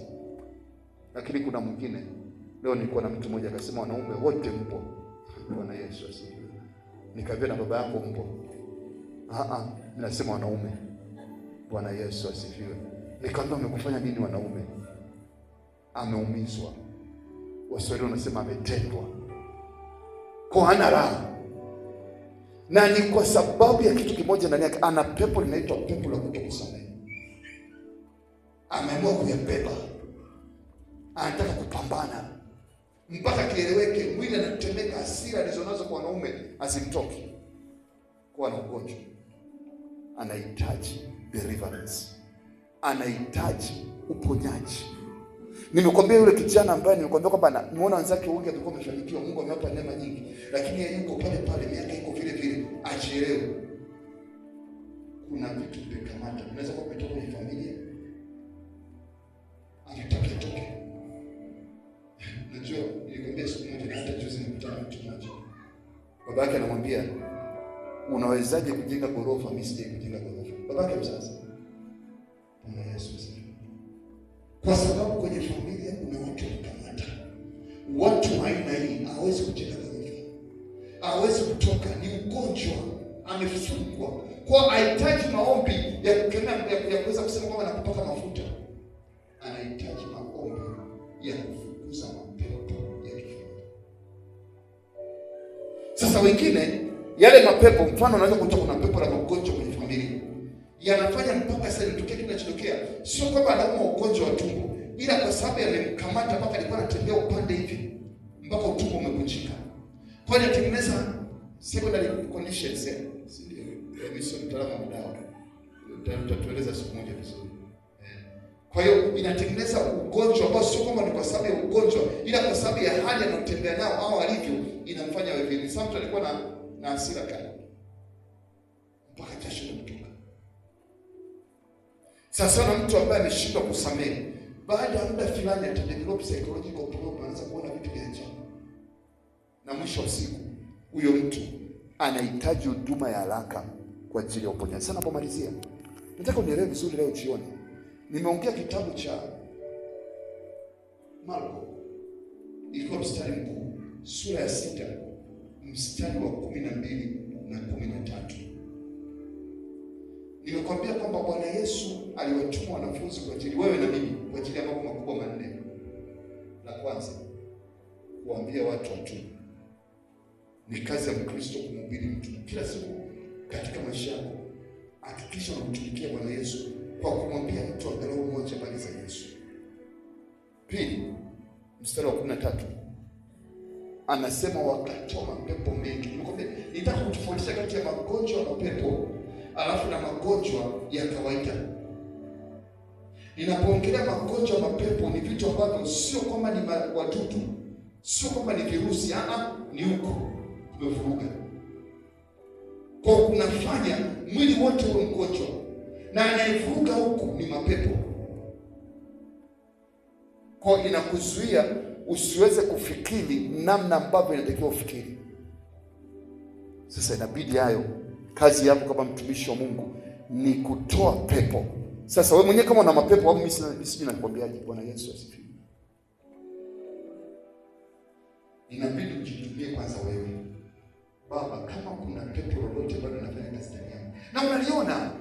Lakini kuna mwingine, leo nilikuwa na mtu mmoja akasema wanaume wote mpo. Bwana Yesu asifiwe. Nikaambia na baba yako mpo. Ninasema wanaume. Bwana Yesu asifiwe. Nikamwambia umekufanya nini wanaume? Ameumizwa. Waswahili wanasema ametendwa. Kwa hana raha. Na ni kwa sababu ya kitu kimoja ndani yake, ana pepo linaitwa pepo la kutokusamehe. Ameamua kuyabeba. Anataka kupambana mpaka kieleweke, mwili anatemeka, hasira alizonazo kwa wanaume asimtoki. Kwa na ugonjwa. Anahitaji deliverance. Anahitaji uponyaji. Nimekwambia yule kijana ambaye nimekwambia kwamba nimeona wenzake wengi walikuwa wamefanikiwa, Mungu amewapa neema nyingi, lakini yeye yuko pale miaka iko vile achielewe. Kuna vitu vimekamata. Unaweza kuwa umetoka kwenye familia, anataka itoke. Najua nilikwambia siku moja, na hata juzi nilikutana na mtu mmoja. Babake anamwambia, unawezaje kujenga ghorofa? Mimi sije kujenga ghorofa. Babake mzazi. Bwana Yesu asifiwe. Kwa sababu kwenye familia kuna watu wakamata. Watu aina hii hawezi kujilalamika, hawezi kutoka, ni ugonjwa, amefungwa. Kwa hahitaji maombi ya kukemea, ya kuweza kusema kwamba nakupaka mafuta. Anahitaji maombi ya kufukuza mapepo ya kifo. Sasa wengine yale mapepo, mfano unaweza kukuta kuna pepo la magonjwa kwenye familia, yanafanya mpaka sasa inatokea kinachotokea, sio kwamba anauma ugonjwa wa tumbo, ila kwa sababu yamemkamata mpaka alikuwa anatembea upande hivi mpaka utumbo umekunjika. Kwa hiyo inatengeneza secondary conditions, sio mtaalamu wa dawa, tutatueleza siku moja vizuri. Kwa hiyo inatengeneza ugonjwa ambao sio kwamba ni kwa sababu ya ugonjwa, ila kwa sababu ya hali anayotembea nao au alivyo, inamfanya wewe hivi. Sasa mtu alikuwa na hasira kali mpaka jasho linatoka. Sasa na mtu ambaye ameshindwa kusamehe, baada ya muda fulani atadevelop psychological problem, anaanza kuona vitu vya ajabu, na mwisho wa siku huyo mtu anahitaji huduma ya haraka kwa ajili ya uponyaji. Sana pomalizia, nataka unielewe vizuri leo jioni. Nimeongea kitabu cha Marko, ilikuwa mstari mkuu, sura ya 6 mstari wa 12 na 13. Nimekwambia kwamba Bwana Yesu aliwatuma wanafunzi kwa ajili, wewe na mimi, kwa ajili ya mambo makubwa manne. La kwanza, kuambia watu watubu. Ni kazi ya Mkristo kumhubiri mtu kila siku katika maisha yako. Hakikisha unamtumikia Bwana Yesu kwa kumwambia mtu angalau mmoja habari za Yesu. Pili, mstari wa 13 anasema wakatoa mapepo mengi. Nimekwambia nitaka kutofautisha kati ya magonjwa ya mapepo alafu na magonjwa ya kawaida. Ninapoongelea magonjwa ya mapepo ni vitu ambavyo sio kwamba ni wadudu, sio kwamba ni virusi, ni huko umevuruga. Kwa kunafanya mwili wote uwe mgonjwa, na anayevuruga huku ni mapepo. Kwa inakuzuia usiweze kufikiri namna ambavyo inatakiwa ufikiri. Sasa inabidi hayo, kazi yako kama mtumishi wa Mungu ni kutoa pepo. Sasa wewe mwenyewe kama una mapepo, mimi sijui nakwambiaje. Bwana Yesu asifiwe. Inabidi ujitumie kwanza wewe. Baba, kama kuna pepo lolote bado linafanya kazi ndani yangu na unaliona,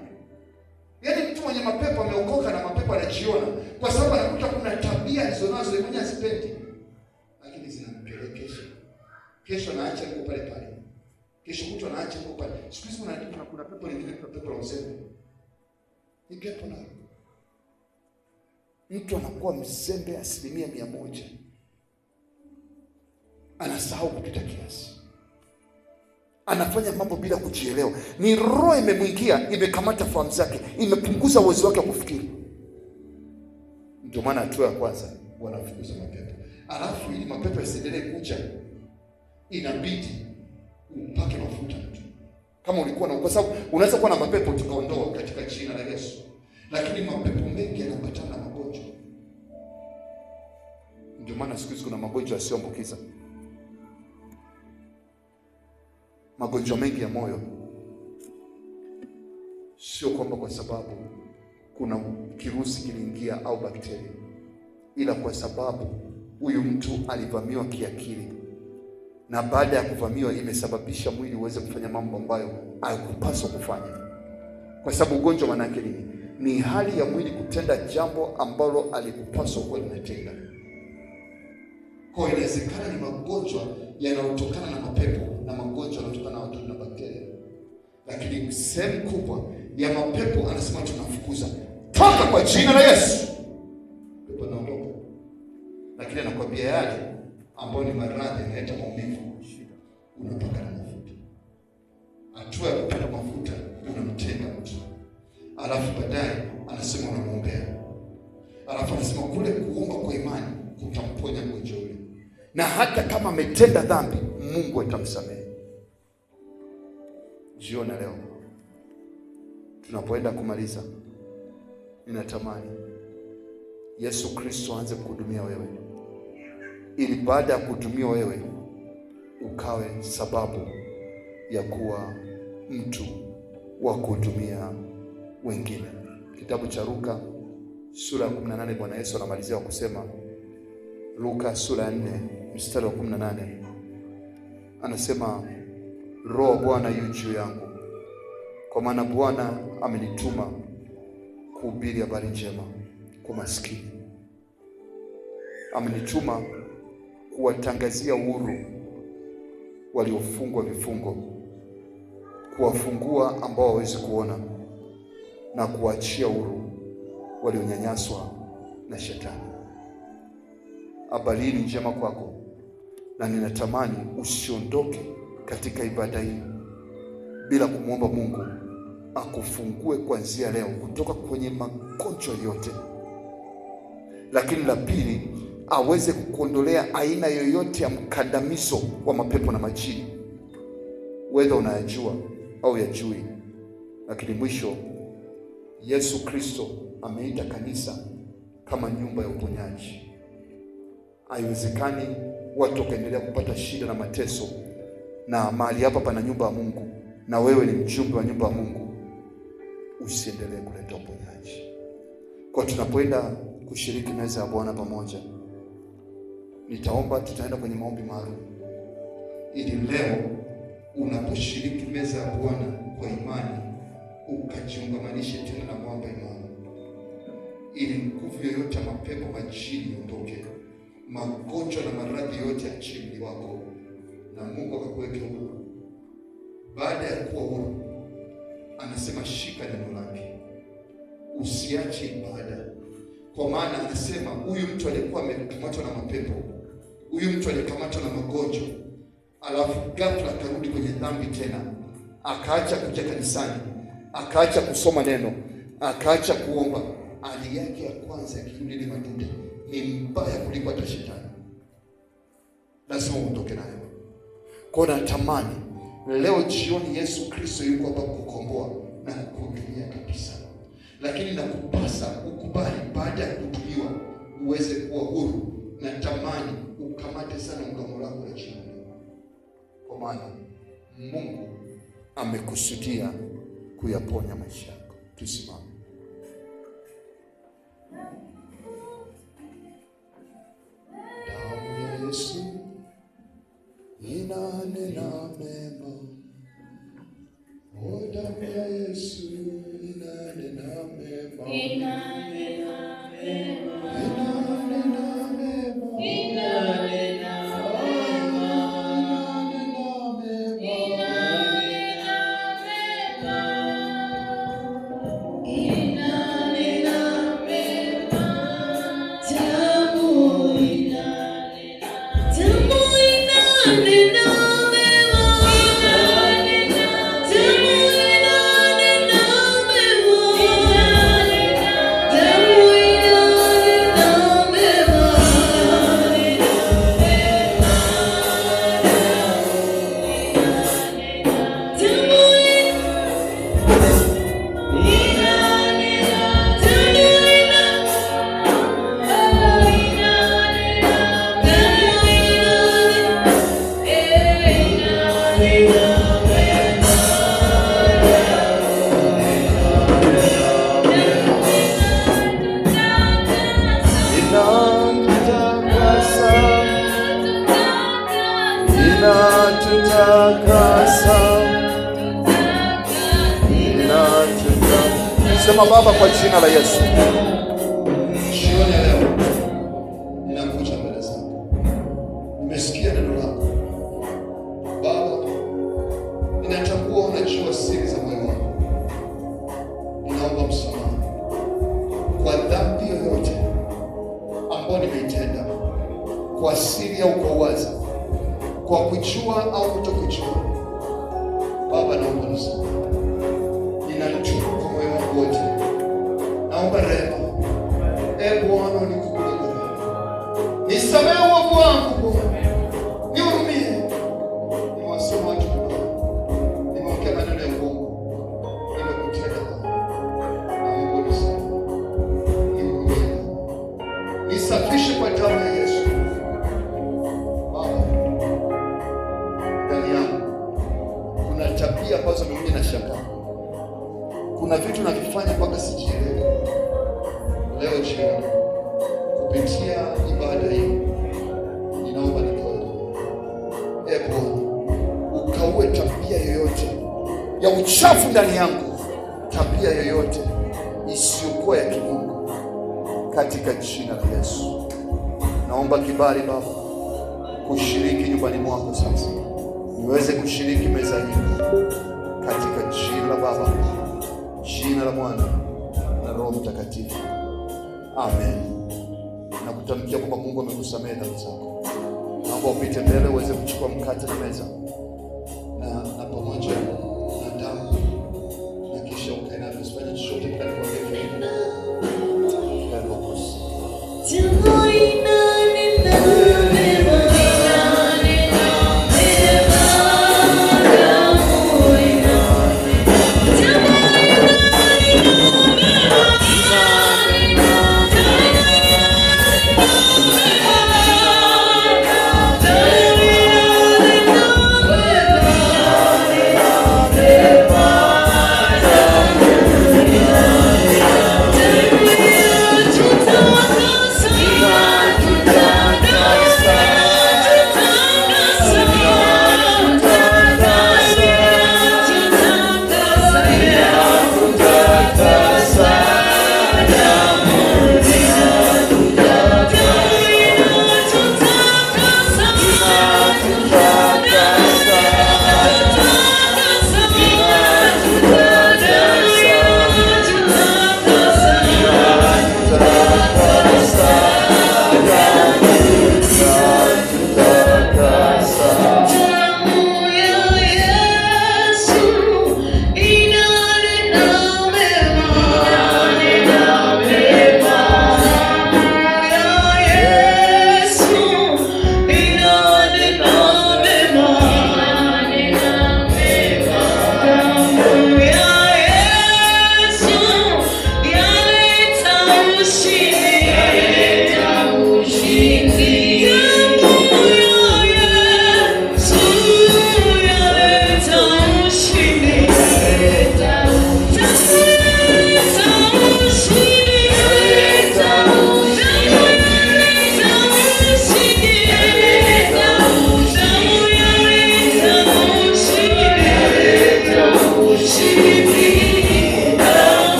yaani mtu mwenye mapepo ameokoka na mapepo anajiona, kwa sababu anakuta kuna tabia alizonazo yeye mwenyewe asipendi, lakini zinampelekesha. Kesho anaacha huko pale pale, kesho mtu anaacha huko pale. Siku hizi kuna pepo lingine, kuna pepo la uzembe. Ni pepo na mtu anakuwa mzembe 100%, anasahau kupita kiasi, anafanya mambo bila kujielewa. Ni roho imemwingia, imekamata fahamu zake, imepunguza uwezo wake wa kufikiri. Ndio maana hatua ya kwanza wanafukuza mapepo. Alafu ili mapepo yasiendelee kuja, inabidi upake mafuta mtu. Kama ulikuwa na, kwa sababu unaweza kuwa na mapepo tukaondoa katika jina la Yesu, lakini mapepo mengi yanapatana na magonjwa. Ndio maana siku hizi kuna magonjwa yasiyoambukiza. Magonjwa mengi ya moyo sio kwamba kwa sababu kuna kirusi kiliingia au bakteria, ila kwa sababu huyu mtu alivamiwa kiakili, na baada ya kuvamiwa imesababisha mwili uweze kufanya mambo ambayo haikupaswa kufanya. Kwa sababu ugonjwa maana yake nini? Ni hali ya mwili kutenda jambo ambalo alikupaswa kuwa linatenda. Kwa inawezekana ni magonjwa yanayotokana na mapepo na magonjwa yanayotokana na watu na bakteria, lakini sehemu kubwa ya mapepo anasema tunafukuza toka kwa jina la Yesu. Pepo naondoka, lakini anakuambia yale ambayo ni maradhi yanaleta maumivu, unapaka na mafuta. Hatua ya kupaka mafuta, unamtenga mtu, alafu baadaye anasema unamwombea, alafu anasema kule kuomba kwa imani kutamponya mgonjwa yule, na hata kama ametenda dhambi Mungu atamsamehe. Jioni leo tunapoenda kumaliza, ninatamani Yesu Kristo aanze kuhudumia wewe, ili baada ya kuhudumia wewe ukawe sababu ya kuwa mtu wa kuhudumia wengine. Kitabu cha Luka sura ya 18, Bwana Yesu anamalizia kusema, Luka sura ya 4 mstari wa 18, anasema Roho Bwana yu juu yangu, kwa maana Bwana amenituma kuhubiri habari njema kwa maskini. Amenituma kuwatangazia uhuru waliofungwa vifungo, kuwafungua ambao hawezi kuona, na kuachia huru walionyanyaswa na shetani. Habari hii ni njema kwako, na ninatamani usiondoke katika ibada hii bila kumwomba Mungu akufungue kuanzia leo kutoka kwenye magonjwa yote. Lakini la pili, aweze kukuondolea aina yoyote ya mkandamizo wa mapepo na majini, whether unayajua au yajui. Lakini mwisho, Yesu Kristo ameita kanisa kama nyumba ya uponyaji. Haiwezekani watu wakaendelea kupata shida na mateso, na mahali hapa pana nyumba ya Mungu, na wewe ni mjumbe wa nyumba ya Mungu, usiendelee kuleta uponyaji. Kwa tunapoenda kushiriki meza ya Bwana pamoja, nitaomba, tutaenda kwenye maombi maalum, ili leo unaposhiriki meza ya Bwana kwa imani ukajiungamanishe tena na mwamba imani, ili nguvu yoyote ya mapepo majini iondoke, magonjwa na maradhi yote ya chini wako, na Mungu akakuweke huru. Baada ya kuwa huru, anasema shika neno lake, usiache ibada. Kwa maana anasema huyu mtu aliyekuwa amekamatwa na mapepo, huyu mtu aliyekamatwa na magonjwa, alafu ghafla akarudi kwenye dhambi tena, akaacha kuja kanisani, akaacha kusoma neno, akaacha kuomba, hali yake ya kwanza akirudi ile madude ni mbaya kuliko hata shetani. Lazima uondoke nayo. Kwa natamani leo jioni Yesu Kristo yuko hapa kukomboa na kukuhudumia kabisa. Lakini nakupasa ukubali, baada ya kuhudumiwa uweze kuwa huru. Natamani ukamate sana ngamo lako la chini, kwa maana Mungu amekusudia kuyaponya maisha yako. Tusimame. Damu ya Yesu inanena mema, o damu ya Yesu inanena mema, inanena mema, inanena mema, inanena mema, inanena mema, inanena mema, damu inanena, damu inanena Sema Baba, kwa jina la Yesu, jioni ya leo ninakuja mbele zako. Nimesikia neno lako Baba, ninatambua unajua siri za moyo wangu. Ninaomba msamaha kwa dhambi yoyote ambayo nimeitenda, kwa siri au kwa wazi, kwa kujua au kutokujua. Baba, naomba msamaha. Ninatubu kwa moyo wangu wote. Naomba rehema. Bwana, nikukubali. Nisamehe uovu wangu Bwana. Nihurumie. Nimewasema watu vibaya. Nimeongea maneno ya uongo. Nimekutenda dhambi. Naomba unisamehe. Nihurumie. Nisafishe kwa damu ya Yesu. Baba, ndani yangu kuna tabia ambazo mimi nashangaa. Kuna vitu navifanya mpaka sijielewi. Leo jioni kupitia ibada hii ninaomba nitoe. Bwana, ya uchafu ndani yangu, tabia yoyote isiyokuwa ya kimungu, katika jina la Yesu. Naomba kibali Baba kushiriki nyumbani mwako sasa, niweze kushiriki meza hii katika jina la Baba, jina la Mwana na Roho Mtakatifu. Amen. Nakutamkia kwamba Mungu amekusamehe dhambi zako. Naomba upite mbele uweze kuchukua mkate na meza na pamoja na damu, na kisha ukae na usifanye chochote bila kuongea.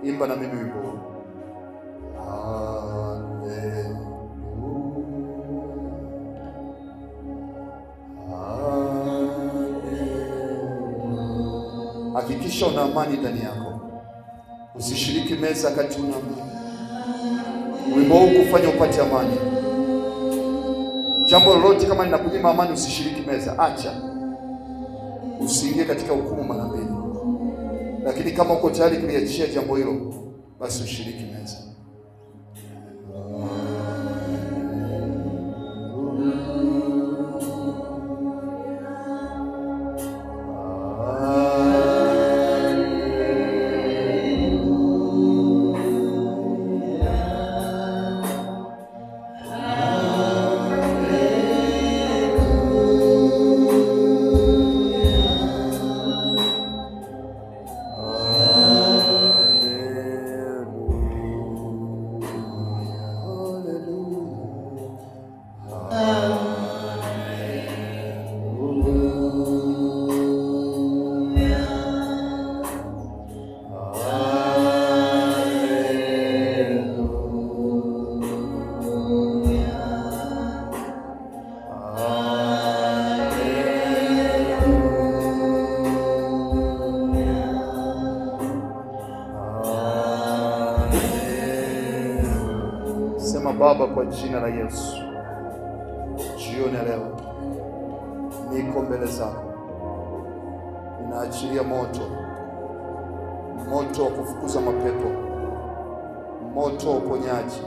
Imba na mimi wimbo. Hakikisha una amani ndani yako. Usishiriki meza kati una amani. Wimbo huu kufanya upate amani. Jambo lolote kama linakunyima amani, usishiriki meza, acha. Usiingie katika hukumu mara mbili. Lakini kama uko tayari kuliachia jambo hilo, basi ushiriki meza. Sema Baba, kwa jina la Yesu, jioni ya leo niko mbele zako, ninaachilia moto wa kufukuza mapepo, moto wa uponyaji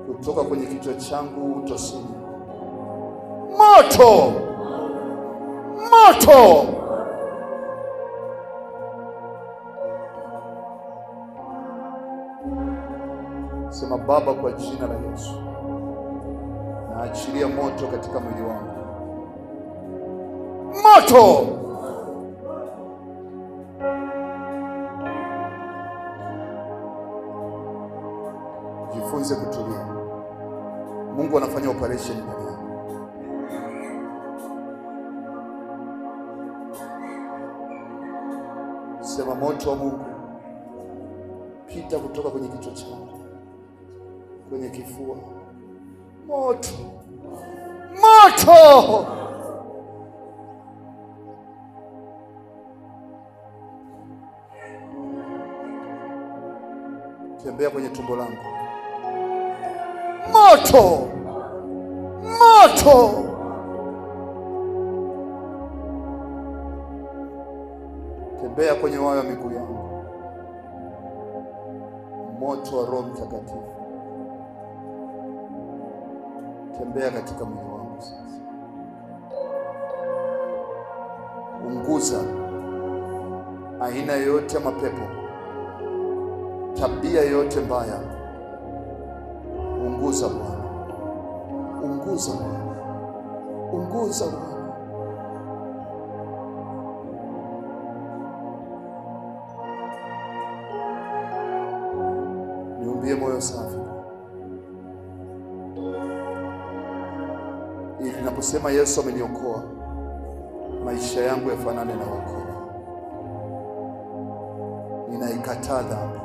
kutoka kwenye kichwa changu utosini. Moto! Sema Baba, kwa jina la Yesu, naachilia moto katika mwili wangu. Moto! Jifunze kutulia. Mungu anafanya operation ndani yako. Sema moto wa Mungu pita kutoka kwenye kichwa chako, kwenye kifua. Moto, moto. Tembea kwenye tumbo langu. Moto, moto. Tembea kwenye wayo wa miguu yangu. Moto wa Roho Mtakatifu, tembea katika mwili wangu sasa. Unguza aina yoyote ya mapepo, tabia yoyote mbaya. Unguza Bwana, unguza Bwana, unguza Bwana. Niumbie moyo safi, ili ninaposema Yesu ameniokoa, maisha yangu yafanane na wokovu. Ninaikataa dhambi,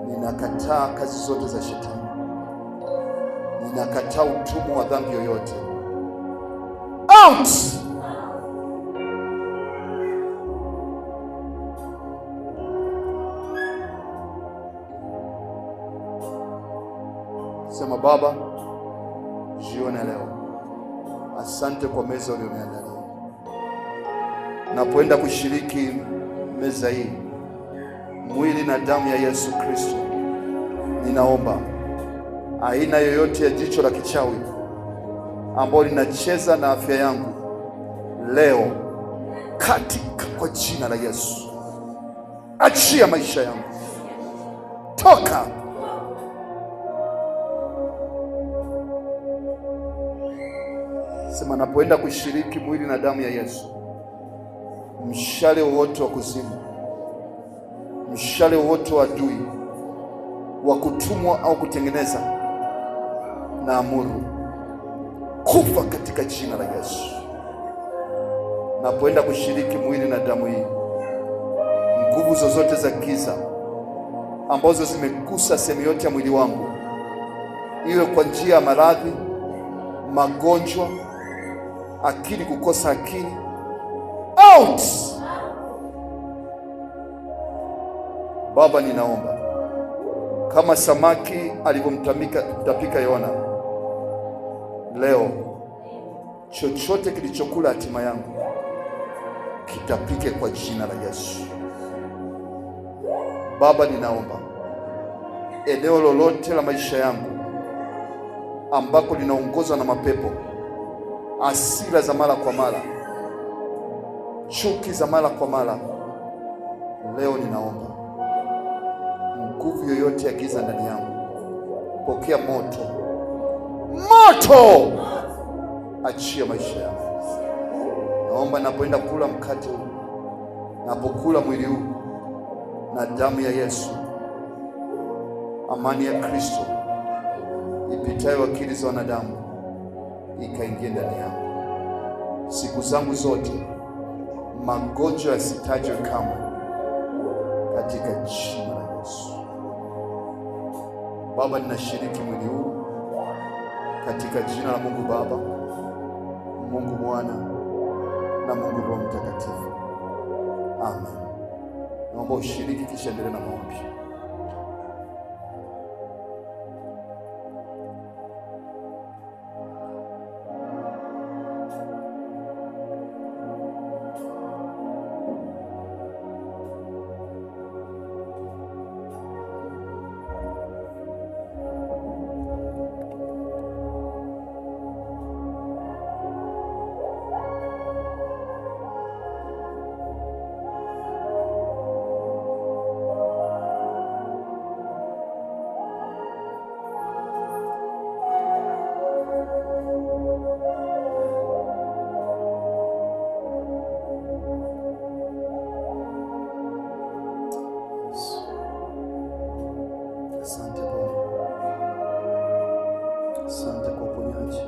ninakataa kazi zote za shetani, ninakataa utumwa wa dhambi yoyote. Out! Sema Baba, jioni leo asante kwa meza ulioniandalia. Napoenda kushiriki meza hii, mwili na damu ya Yesu Kristo, ninaomba aina yoyote ya jicho la kichawi ambalo linacheza na afya yangu leo, katika kwa jina la Yesu, achia maisha yangu, toka. Sema napoenda kushiriki mwili na damu ya Yesu, mshale wowote wa kuzimu, mshale wowote wa adui wa kutumwa au kutengeneza, na amuru kufa katika jina la Yesu. Napoenda kushiriki mwili na damu hii, nguvu zozote za giza ambazo zimegusa sehemu yote ya mwili wangu, iwe kwa njia ya maradhi, magonjwa, akili kukosa akili, out! Baba, ninaomba kama samaki alivyomtapika Yona, leo chochote kilichokula hatima yangu kitapike kwa jina la Yesu. Baba, ninaomba eneo lolote la maisha yangu ambako linaongozwa na mapepo, hasira za mara kwa mara, chuki za mara kwa mara, leo ninaomba nguvu yoyote ya giza ndani yangu, pokea moto, moto, achia maisha yangu. Naomba napoenda kula mkate huu, napokula mwili huu na damu ya Yesu, amani ya Kristo ipitayo akili za wanadamu ikaingia ndani yangu. Siku zangu zote magonjwa yasitajwe kamwe, katika jina la Yesu. Baba, ninashiriki mwili huu katika jina la Mungu Baba, Mungu Mwana na Mungu Roho Mtakatifu. Amen. Naomba ushiriki kisha endelee na maombi. uponyaji.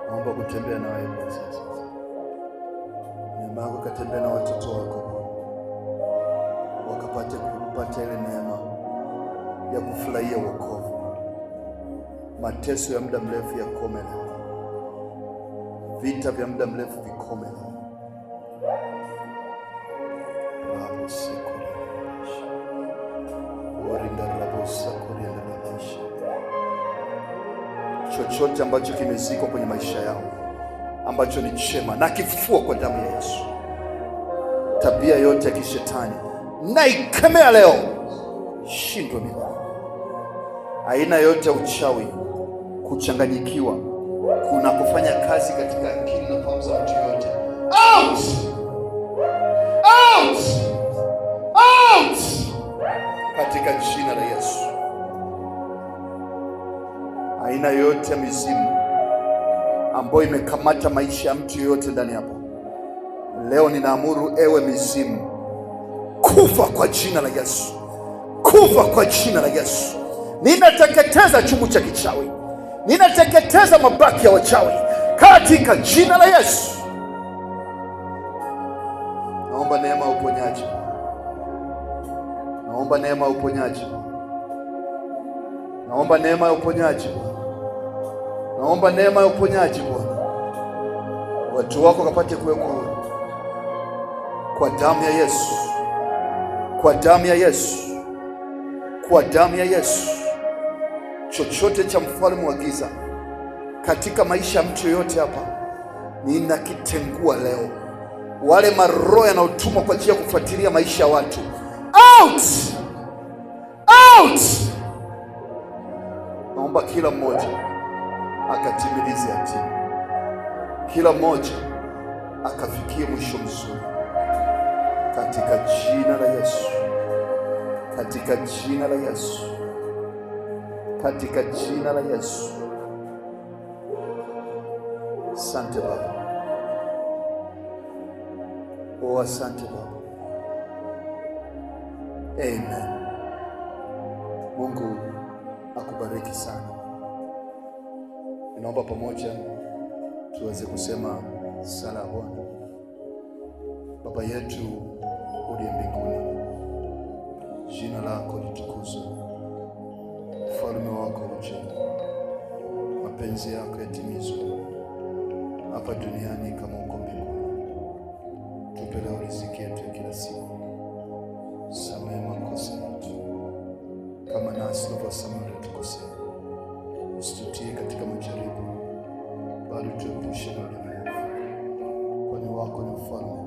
Naomba kutembea na wewe kwa sasa. Neema yako katembea na watoto wako, wakapate kupata ile neema ya kufurahia wokovu. Mateso ya muda mrefu yakome leo. Vita vya muda mrefu vikome leo. Chochote ambacho kimezikwa kwenye maisha yao ambacho ni chema na kifufua kwa damu ya Yesu. Tabia yote ya kishetani na ikemea leo, shindwe milele. Aina yote ya uchawi, kuchanganyikiwa, kuna kufanya kazi katika akili na fahamu za mtu yote, out! Out! Out! Katika jina la Yesu. Aina yote ya mizimu ambayo imekamata maisha ya mtu yoyote ndani hapo, leo ninaamuru, ewe mizimu, kufa kwa jina la Yesu. Kufa kwa jina la Yesu. Ninateketeza chungu cha kichawi, ninateketeza mabaki ya wachawi katika jina la Yesu. Naomba neema ya uponyaji. Naomba neema ya uponyaji. Naomba neema ya uponyaji. Naomba neema ya uponyaji Bwana. Watu wako kapate kuwekwa huru kwa damu ya Yesu. Kwa damu ya Yesu. Kwa damu ya Yesu. Chochote cha mfalme wa giza katika maisha ya mtu yoyote hapa, ninakitengua leo. Wale maroho yanayotumwa kwa ajili ya kufuatilia maisha ya watu, out! Out! Naomba kila mmoja akatimilize hatima, kila mmoja akafikie mwisho mzuri katika jina la Yesu. Katika jina la Yesu. Katika jina la Yesu. Asante Baba. Oh, asante Baba. Amen. Mungu akubariki sana. Ninaomba pamoja tuweze kusema sala ya Bwana. Baba yetu uliye mbinguni, jina lako litukuzwe. Ufalme wako uje. Mapenzi yako yatimizwe hapa duniani kama huko mbinguni. Tupe leo riziki yetu ya kila siku. Samehe makosa yetu kama nasi tunavyosamehe waliotukosea. Usitutie katika majaribu, bali tuepushe na yale maovu, kwani wako ni ufalme,